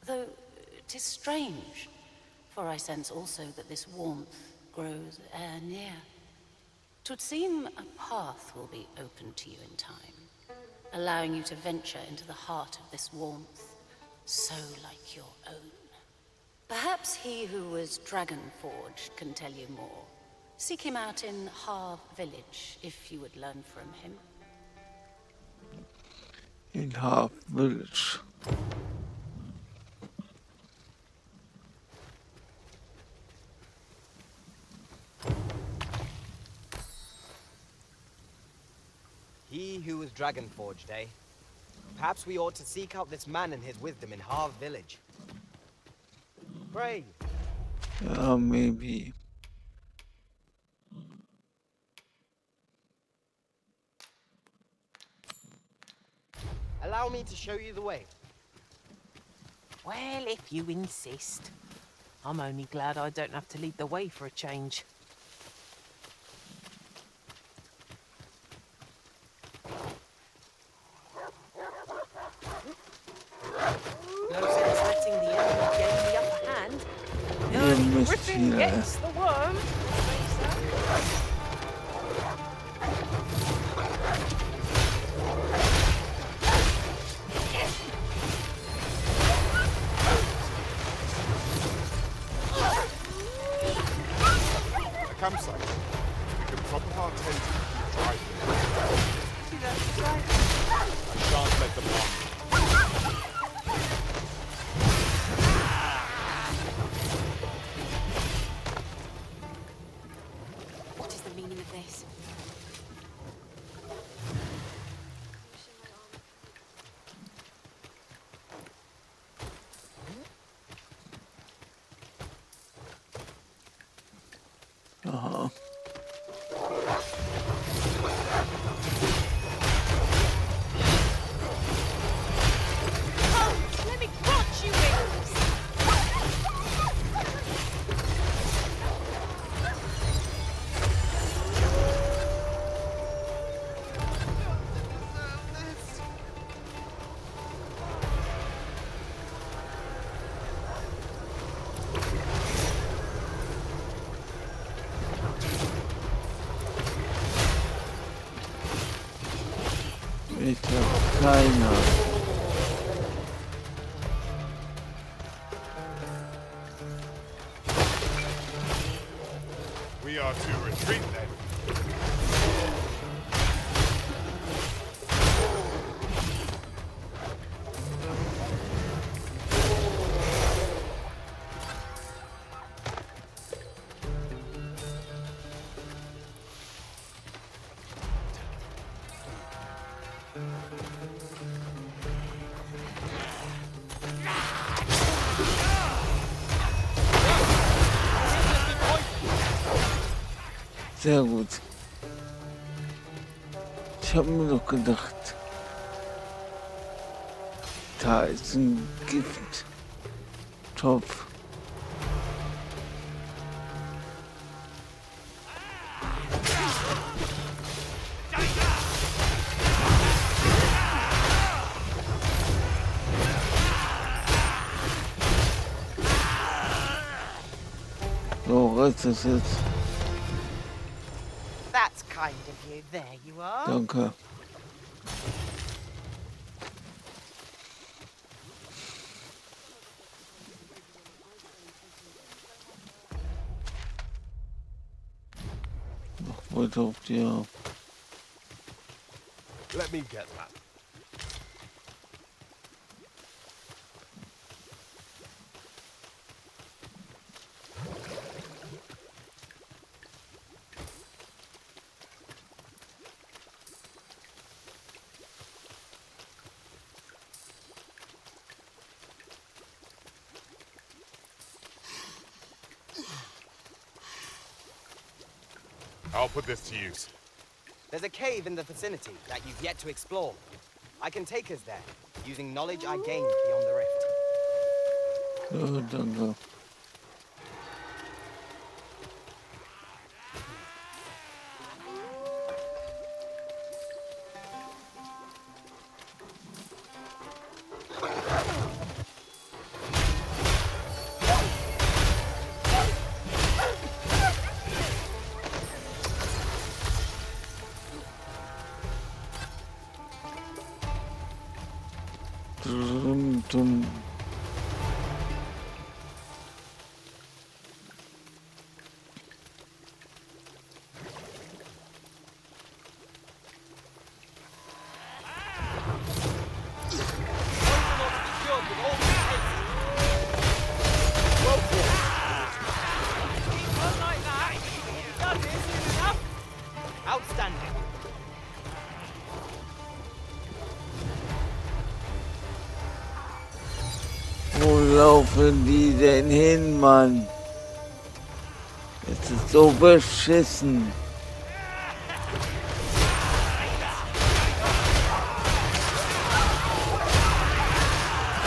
Though 'tis strange, for I sense also that this warmth grows ere near. 'Twould seem a path will be open to you in time, allowing you to venture into the heart of this warmth, so like your own. Perhaps he who was dragon-forged can tell you more. Seek him out in Harv Village, if you would learn from him. In Harv Village. He who was dragon forged, eh? Perhaps we ought to seek out this man and his wisdom in Harv Village. Pray. Yeah, maybe. Allow me to show you the way. Well, if you insist. I'm only glad I don't have to lead the way for a change. No sense letting the enemy gain the upper hand. The early griffin gets the worm. A campsite. We can prop up our tent and drive them. I shan't let them harm you. What is the meaning of this? Aha. Let me crunch you wings! Ich hab keine. We are to retreat then. Sehr gut. Ich habe mir doch gedacht, da ist ein Gifttopf. So, was ist das jetzt? That's kind of you. There you are. Danke. Noch weiter auf dir. Let me get that. I'll put this to use. There's a cave in the vicinity that you've yet to explore. I can take us there, using knowledge I gained beyond the rift. Ja, danke. Dum, dum. Outstanding. Wo laufen die denn hin, Mann? Es ist so beschissen.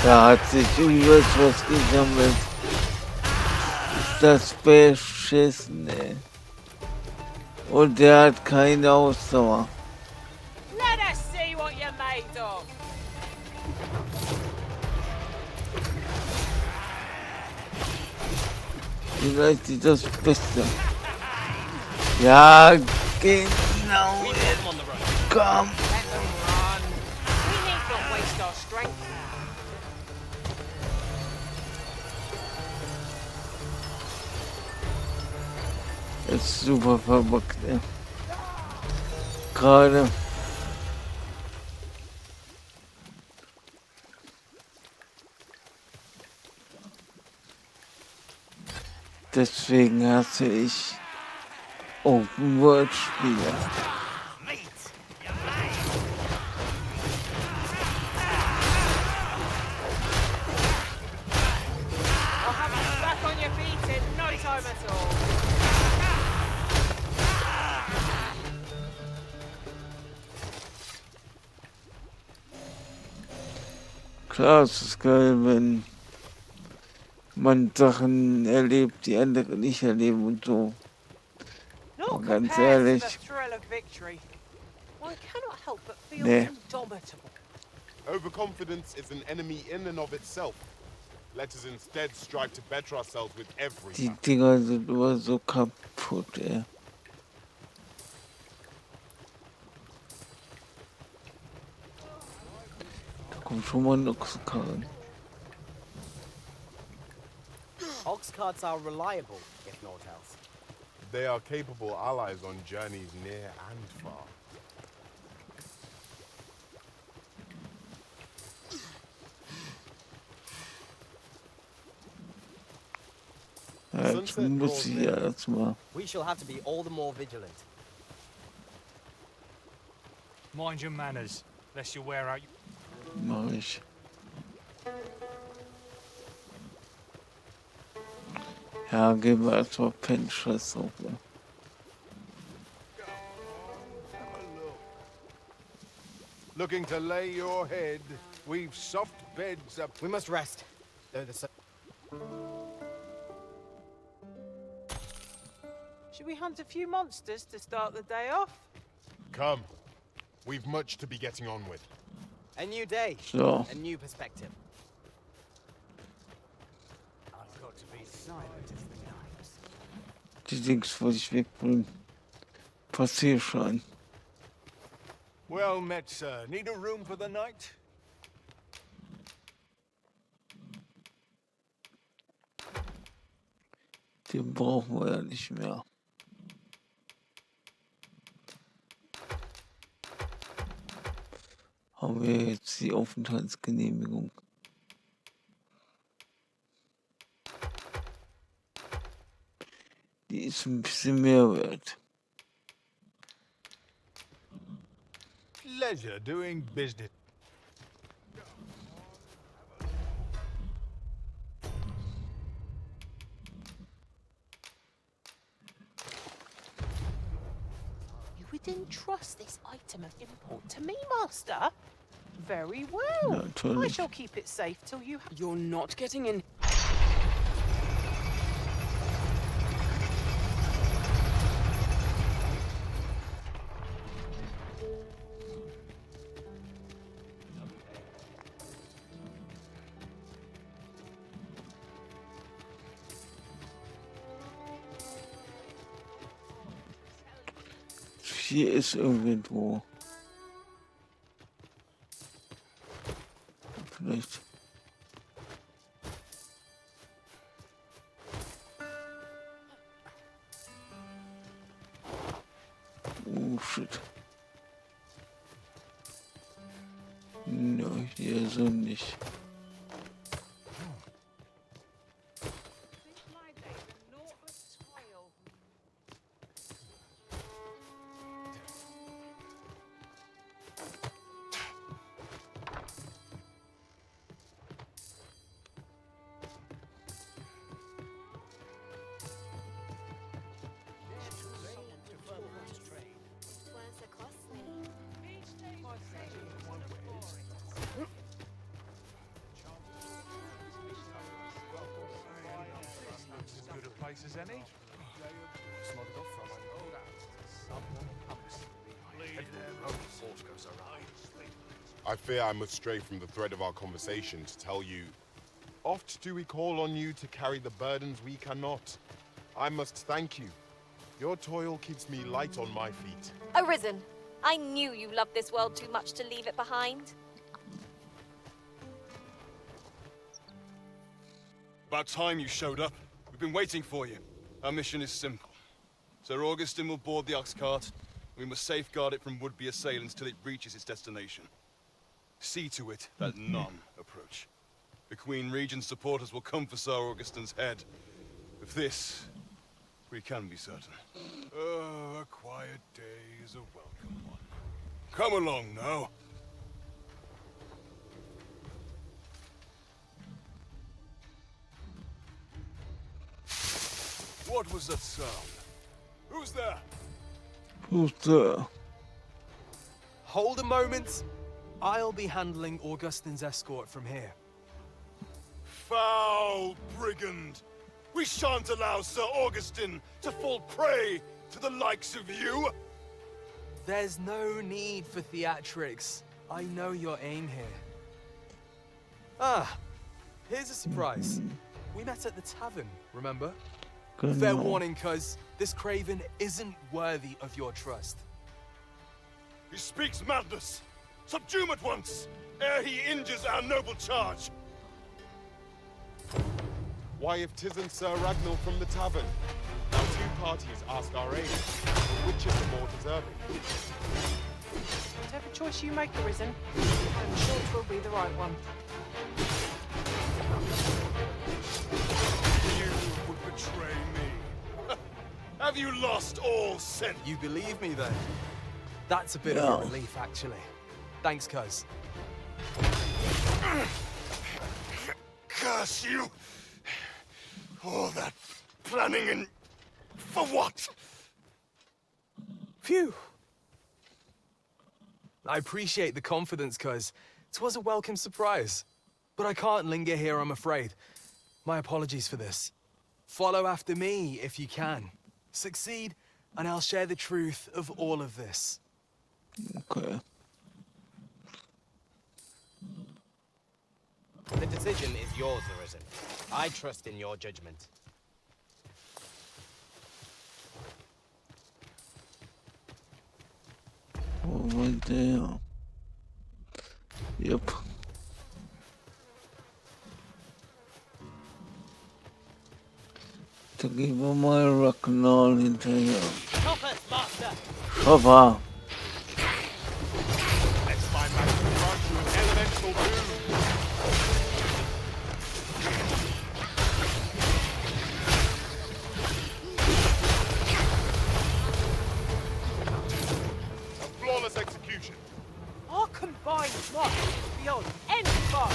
Da hat sich übelst was gesammelt. Ist das beschissen, ey. Und der hat keine Ausdauer. Let us see what you're made of. Vielleicht ist das Beste. Ja, genau. Komm. Let them run. We need not waste our strength. Ist super verbuggt, ey. Gerade. Deswegen hasse ich Open World Spiele. I'll have you back on your feet in no time at all. Klar, es ist geil, wenn man Sachen erlebt, die andere nicht erleben und so. Aber ganz Compared to ehrlich, the thrill of victory, one cannot help but feel Nee. indomitable. Overconfidence is an enemy in and of itself. Let us instead strive to better ourselves with every die battle. Dinger sind immer so kaputt, ey. Da kommt schon mal ein Ochsenkarren. Ox carts are reliable, if naught else. They are capable allies on journeys near and far. Ja, jetzt muss ich ja erstmal. We shall have to be all the more vigilant. Mind your manners, lest you wear out. Mach ich. Ja, gehen wir erstmal pennen, scheiß drauf. Ja. Looking to lay your head. We've soft beds up. We must rest. Though the sun... Should we hunt a few monsters to start the day off? Come. We've much to be getting on with. A new day. So. A new perspective. I've got to be silent as the knives. Die Dings wollte ich wegbringen. Passierschein. Well met, sir. Need a room for the night? Den brauchen wir ja nicht mehr. Haben wir jetzt die Aufenthaltsgenehmigung. Die ist ein bisschen mehr wert. Pleasure doing business. entrust this item of import to me, Master? Very well. I shall keep it safe till you... You're not getting in... Hier ist irgendwo. Vielleicht. Oh shit. No, hier so nicht. As good a place as any. I fear I must stray from the thread of our conversation to tell you, oft do we call on you to carry the burdens we cannot. I must thank you. Your toil keeps me light on my feet. Arisen, I knew you loved this world too much to leave it behind. About time you showed up. We've been waiting for you. Our mission is simple. Sir Augustin will board the ox cart. We must safeguard it from would-be assailants till it reaches its destination. See to it that none approach. The Queen Regent's supporters will come for Sir Augustin's head. Of this, we can be certain. Oh, a quiet day is a welcome one. Come along now. What was that sound? Who's there? Who's there? Hold a moment. I'll be handling Augustin's escort from here. Foul brigand! We shan't allow Sir Augustin to fall prey to the likes of you! There's no need for theatrics. I know your aim here. Ah, here's a surprise. We met at the tavern, remember? Fair warning, cuz this craven isn't worthy of your trust. He speaks madness! Subdue him at once, ere he injures our noble charge! Why, if 'tisn't Sir Ragnar from the tavern? Now two parties ask our aid. Which is the more deserving? Whatever choice you make, Arisen, I'm sure it will be the right one. You would betray me. Have you lost all sense? You believe me, then? That's a bit of a relief, actually. Thanks, cuz. Curse you! All that planning and... for what? Phew! I appreciate the confidence, cuz 'twas a welcome surprise. But I can't linger here, I'm afraid. My apologies for this. Follow after me, if you can. Succeed, and I'll share the truth of all of this. Okay. The decision is yours, Arisen. I trust in your judgment. Over there. Yep. Da gehen wir mal Ragnar hinterher. Schopper! Let's find that run to an elemental boon. A flawless execution. Our combined might is beyond any foe.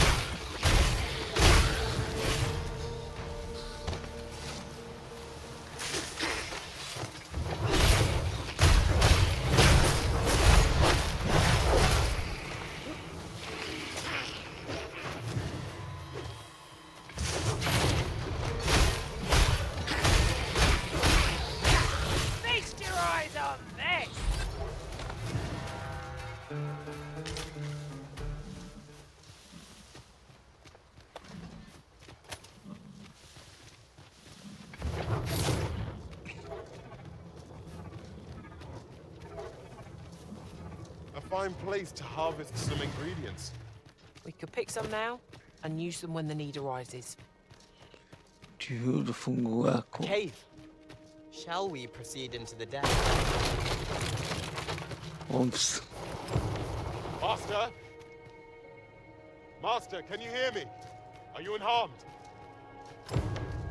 fine place to harvest some ingredients. We could pick some now and use them when the need arises. A cave. Shall we proceed into the den? Oops. Master? Master, can you hear me? Are you unharmed?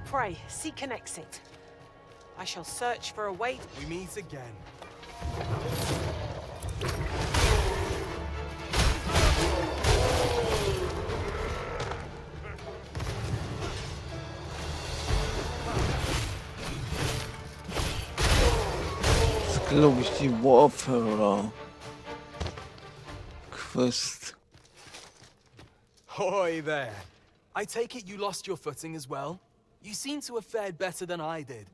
Pray, seek an exit. I shall search for a way. We meet again. Glaube ich, die Warfare Quest. Hoy there. I take it you lost your footing as well? You seem to have fared better than I did.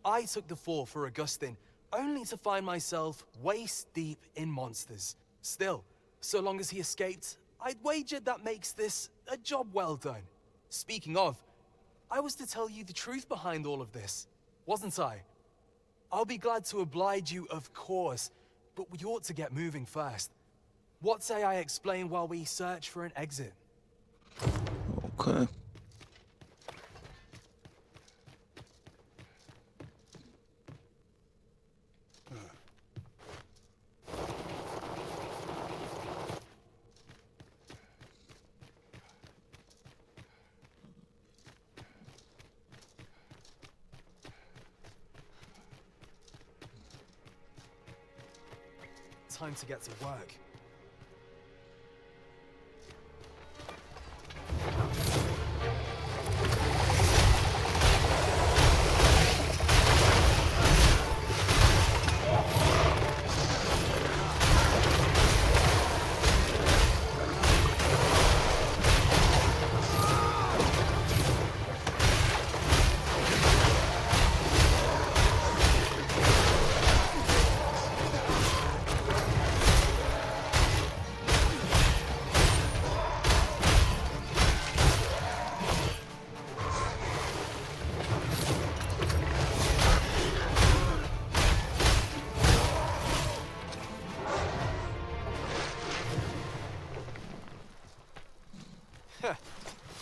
I took the fall for Augustine, only to find myself waist deep in monsters. Still, so long as he escaped, I'd wager that makes this a job well done. Speaking of, I was to tell you the truth behind all of this, wasn't I? I'll be glad to oblige you, of course, but we ought to get moving first. What say I explain while we search for an exit? Okay. Time to get to work.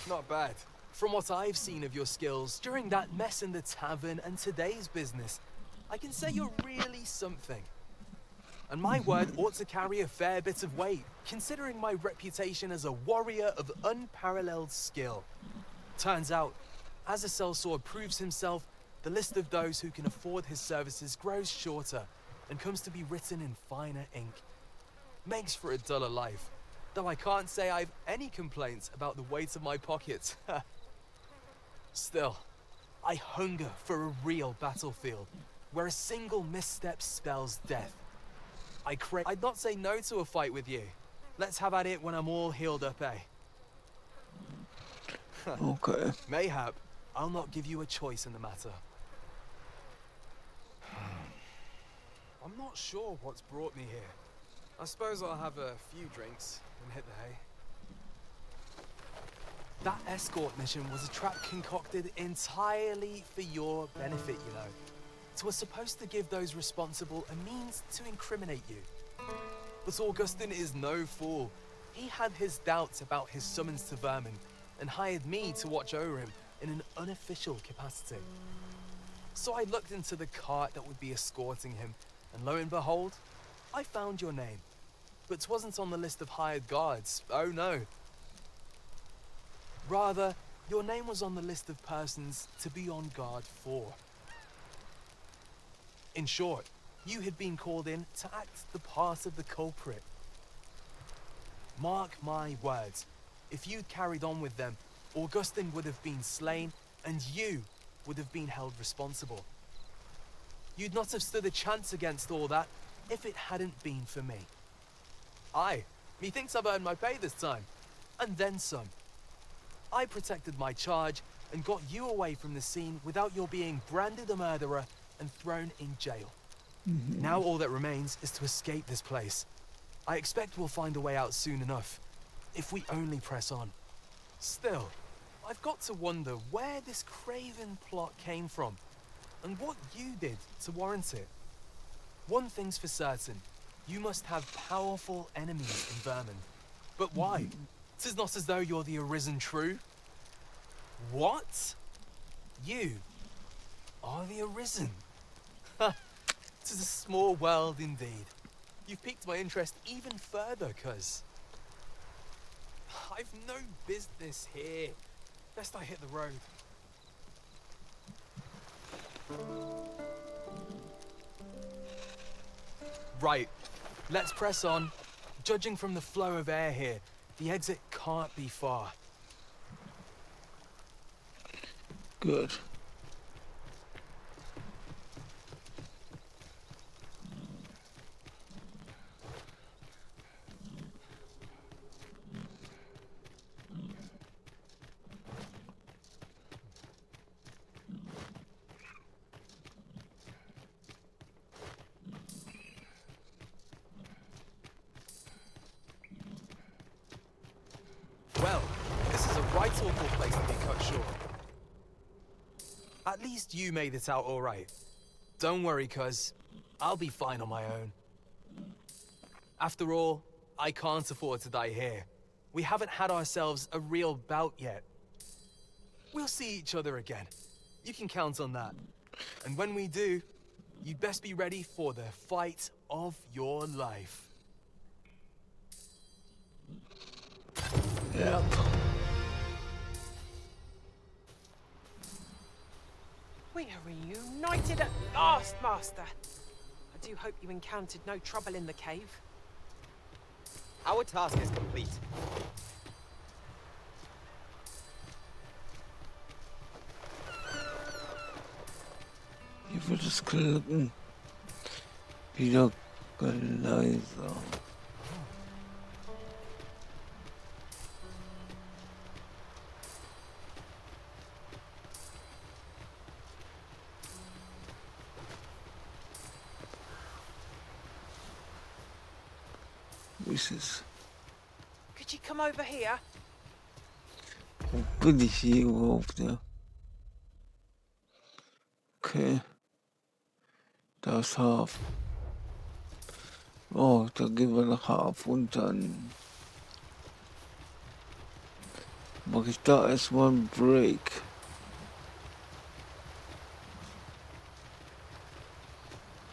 Not bad. From what I've seen of your skills during that mess in the tavern and today's business, I can say you're really something. And my word ought to carry a fair bit of weight, considering my reputation as a warrior of unparalleled skill. Turns out, as a sellsword proves himself, the list of those who can afford his services grows shorter and comes to be written in finer ink. Makes for a duller life. Though I can't say I've any complaints about the weight of my pockets. Still, I hunger for a real battlefield, where a single misstep spells death. I'd not say no to a fight with you. Let's have at it when I'm all healed up, eh? Okay. Mayhap, I'll not give you a choice in the matter. I'm not sure what's brought me here. I suppose I'll have a few drinks and hit the hay. That escort mission was a trap concocted entirely for your benefit, you know. It was supposed to give those responsible a means to incriminate you. But Augustine is no fool. He had his doubts about his summons to Vermin and hired me to watch over him in an unofficial capacity. So I looked into the cart that would be escorting him, and lo and behold, I found your name. But 'twasn't on the list of hired guards, oh no. Rather, your name was on the list of persons to be on guard for. In short, you had been called in to act the part of the culprit. Mark my words, if you'd carried on with them, Augustine would have been slain and you would have been held responsible. You'd not have stood a chance against all that if it hadn't been for me. Aye, methinks I've earned my pay this time, and then some. I protected my charge and got you away from the scene without your being branded a murderer and thrown in jail. Now all that remains is to escape this place. I expect we'll find a way out soon enough, if we only press on. Still, I've got to wonder where this craven plot came from, and what you did to warrant it. One thing's for certain, You must have powerful enemies in Vermund. But why? 'Tis not as though you're the arisen true. What? You are the arisen? Ha! 'Tis a small world indeed. You've piqued my interest even further, cuz I've no business here. Best I hit the road. Right, let's press on. Judging from the flow of air here, the exit can't be far. Good. Well, this is a right awful place to be cut short. At least you made it out all right. Don't worry, cuz. I'll be fine on my own. After all, I can't afford to die here. We haven't had ourselves a real bout yet. We'll see each other again. You can count on that. And when we do, you'd best be ready for the fight of your life. Yep. We are reunited at last, Master. I do hope you encountered no trouble in the cave. Our task is complete. Hier wird es klicken. Wieder leiser. Wo ist es? Could you come over here? Wo bin ich hier überhaupt, ja? Okay. Da ist Hafen. Oh, da gehen wir nach Hafen und dann mache ich da erstmal einen Break.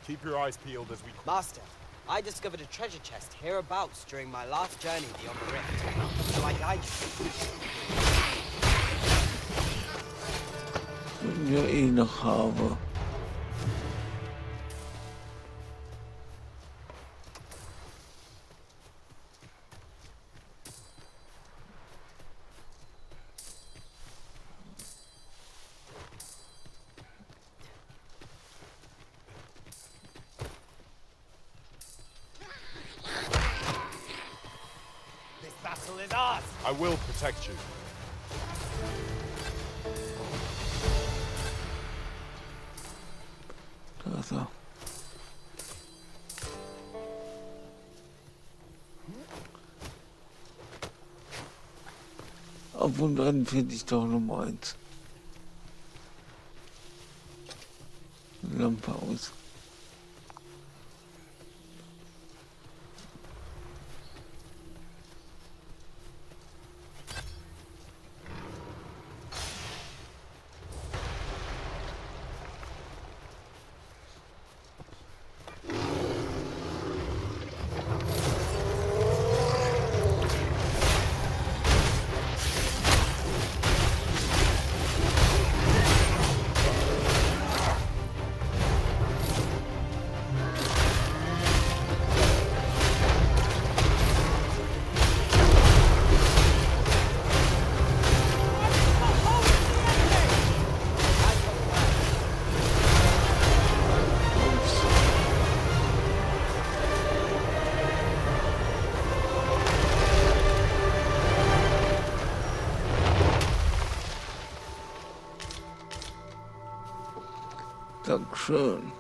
Keep your eyes peeled as we... Master, I discovered a treasure chest hereabouts during my last journey beyond the rift. Shall I guide you? Wenn wir eh noch haben. This battle is ours! I will protect you. Da ist er. Ab und an finde ich doch Nummer 1. Lampe aus. Dankeschön.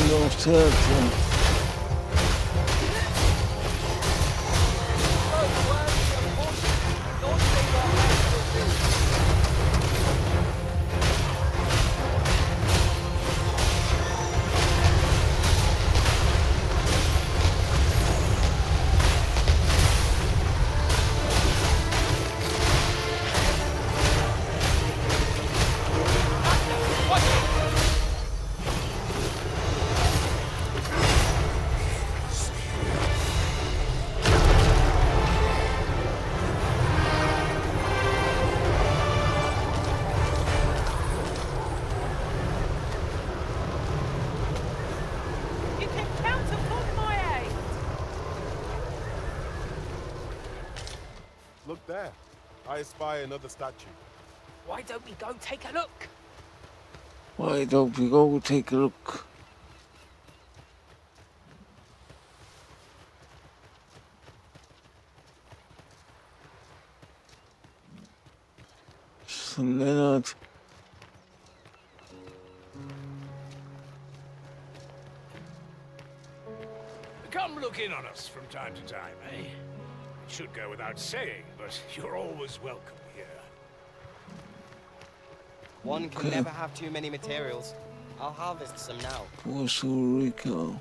mir aufs Herz. Ja. You can count upon my aid. Look there. I spy another statue. Why don't we go take a look? Why don't we go take a look? Leonard. Come look in on us from time to time, eh? It should go without saying, but you're always welcome here. One can never have too many materials. I'll harvest some now. Puerto Rico.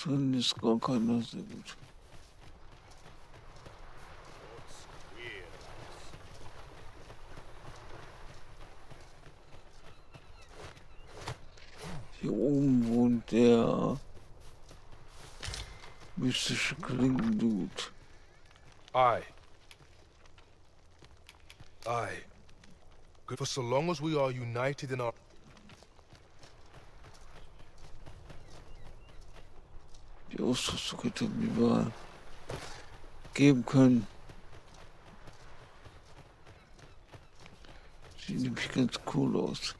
Drin ist gar keiner so gut. Hier oben wohnt der mystische Klingendude. Aye. Good for so long as we are united in our... Die Ausrüstung hätte mir mal geben können. Sieht nämlich ganz cool aus.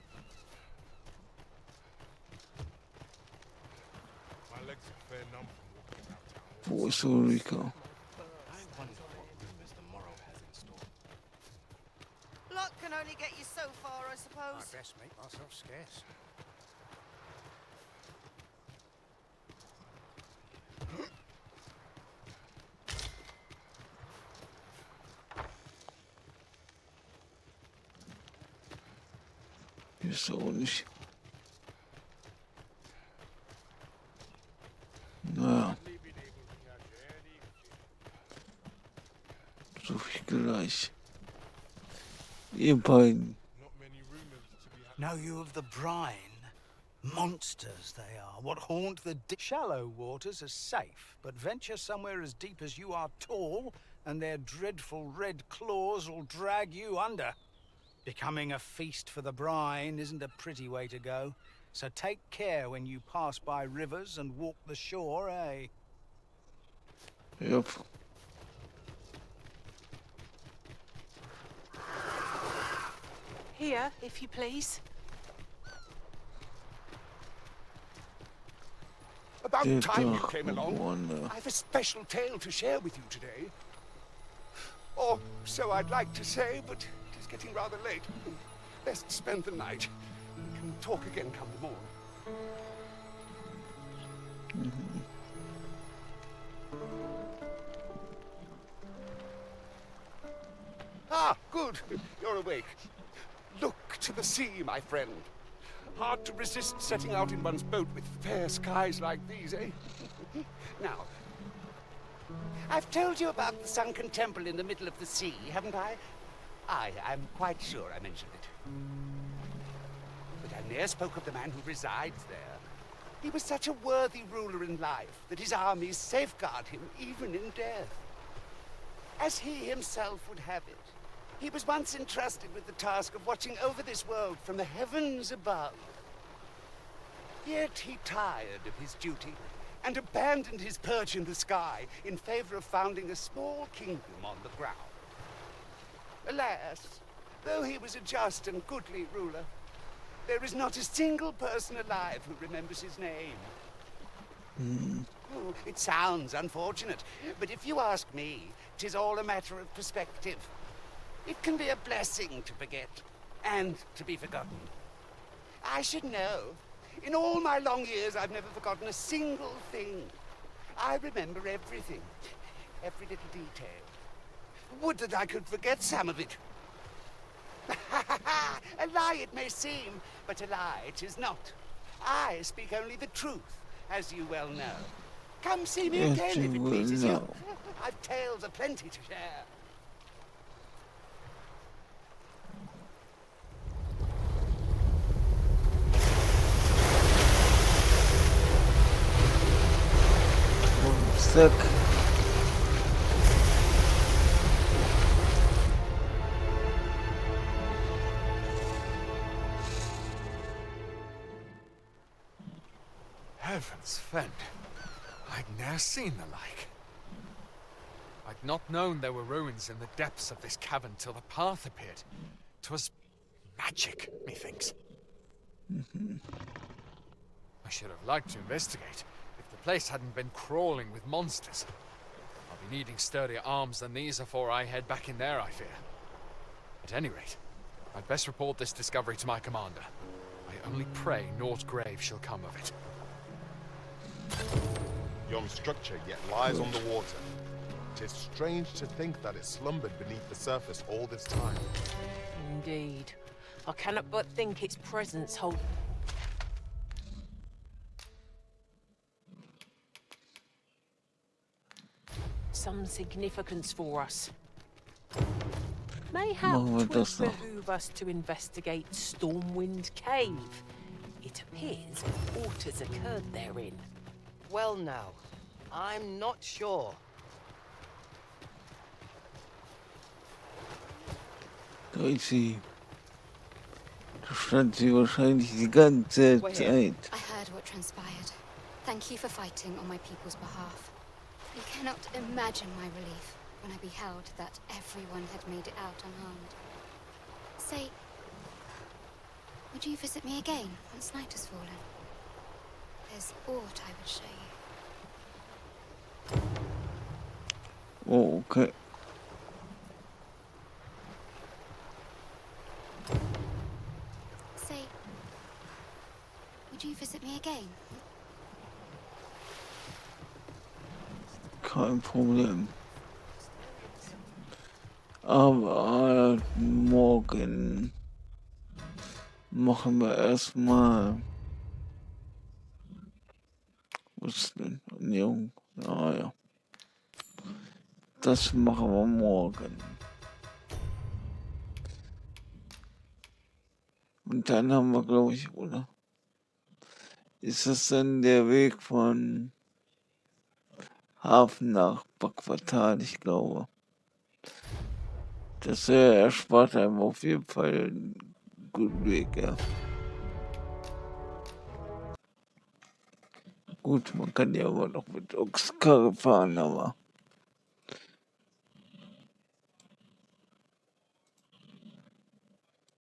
Wo ist Ulrika? Luck can only get you so far, I suppose. I best make myself scarce. Hier ist er auch nicht. Naja. So viel gleich. Ihr beiden. Know you of the brine? Monsters they are, what haunt the shallow waters are safe, but venture somewhere as deep as you are tall, and their dreadful red claws will drag you under. Becoming a feast for the brine isn't a pretty way to go, so take care when you pass by rivers and walk the shore, eh? Yep. Here, if you please. About time you came along. I have a special tale to share with you today. Or so I'd like to say, but it is getting rather late. Best spend the night. We can talk again come the morn. Ah, good. You're awake. Look to the sea, my friend. Hard to resist setting out in one's boat with fair skies like these, eh? Now, I've told you about the sunken temple in the middle of the sea, haven't I? Aye, I'm quite sure I mentioned it. But I ne'er spoke of the man who resides there. He was such a worthy ruler in life that his armies safeguard him even in death. As he himself would have it. He was once entrusted with the task of watching over this world from the heavens above. Yet he tired of his duty and abandoned his perch in the sky in favor of founding a small kingdom on the ground. Alas, though he was a just and goodly ruler, There is not a single person alive who remembers his name. Oh, it sounds unfortunate, but if you ask me, 'tis all a matter of perspective. It can be a blessing to forget, and to be forgotten. I should know. In all my long years, I've never forgotten a single thing. I remember everything, every little detail. Would that I could forget some of it. A lie it may seem, but a lie it is not. I speak only the truth, as you well know. Come see me Yes, again if you it will pleases you. know. I've tales aplenty to share. Stuck. Heavens fend. I'd ne'er seen the like. I'd not known there were ruins in the depths of this cavern till the path appeared. 'Twas magic, methinks. I should have liked to investigate if the place hadn't been crawling with monsters. I'll be needing sturdier arms than these afore I head back in there, I fear. At any rate, I'd best report this discovery to my commander. I only pray naught grave shall come of it. Yon structure yet lies on the water. 'Tis strange to think that it slumbered beneath the surface all this time. Indeed. I cannot but think its presence holds some significance for us. Mayhap Machen wir 'twould das noch. behoove us to investigate Stormwind Cave. It appears aught has occurred therein. Well now, I'm not sure. Tracy. Da stand sie wahrscheinlich die ganze Zeit. I heard what transpired. Thank you for fighting on my people's behalf. You cannot imagine my relief when I beheld that everyone had made it out unharmed. Say, would you visit me again once night has fallen? There's aught I would show you. Oh, okay. Say, would you visit me again? Kein Problem. Aber morgen machen wir erstmal. Was ist denn? Ernährung. Ah ja. Das machen wir morgen. Und dann haben wir, glaube ich, oder? Ist das dann der Weg von Hafen nach Backvartal, ich glaube. Das erspart einem auf jeden Fall einen guten Weg, ja. Gut, man kann ja immer noch mit Ochskarre fahren, aber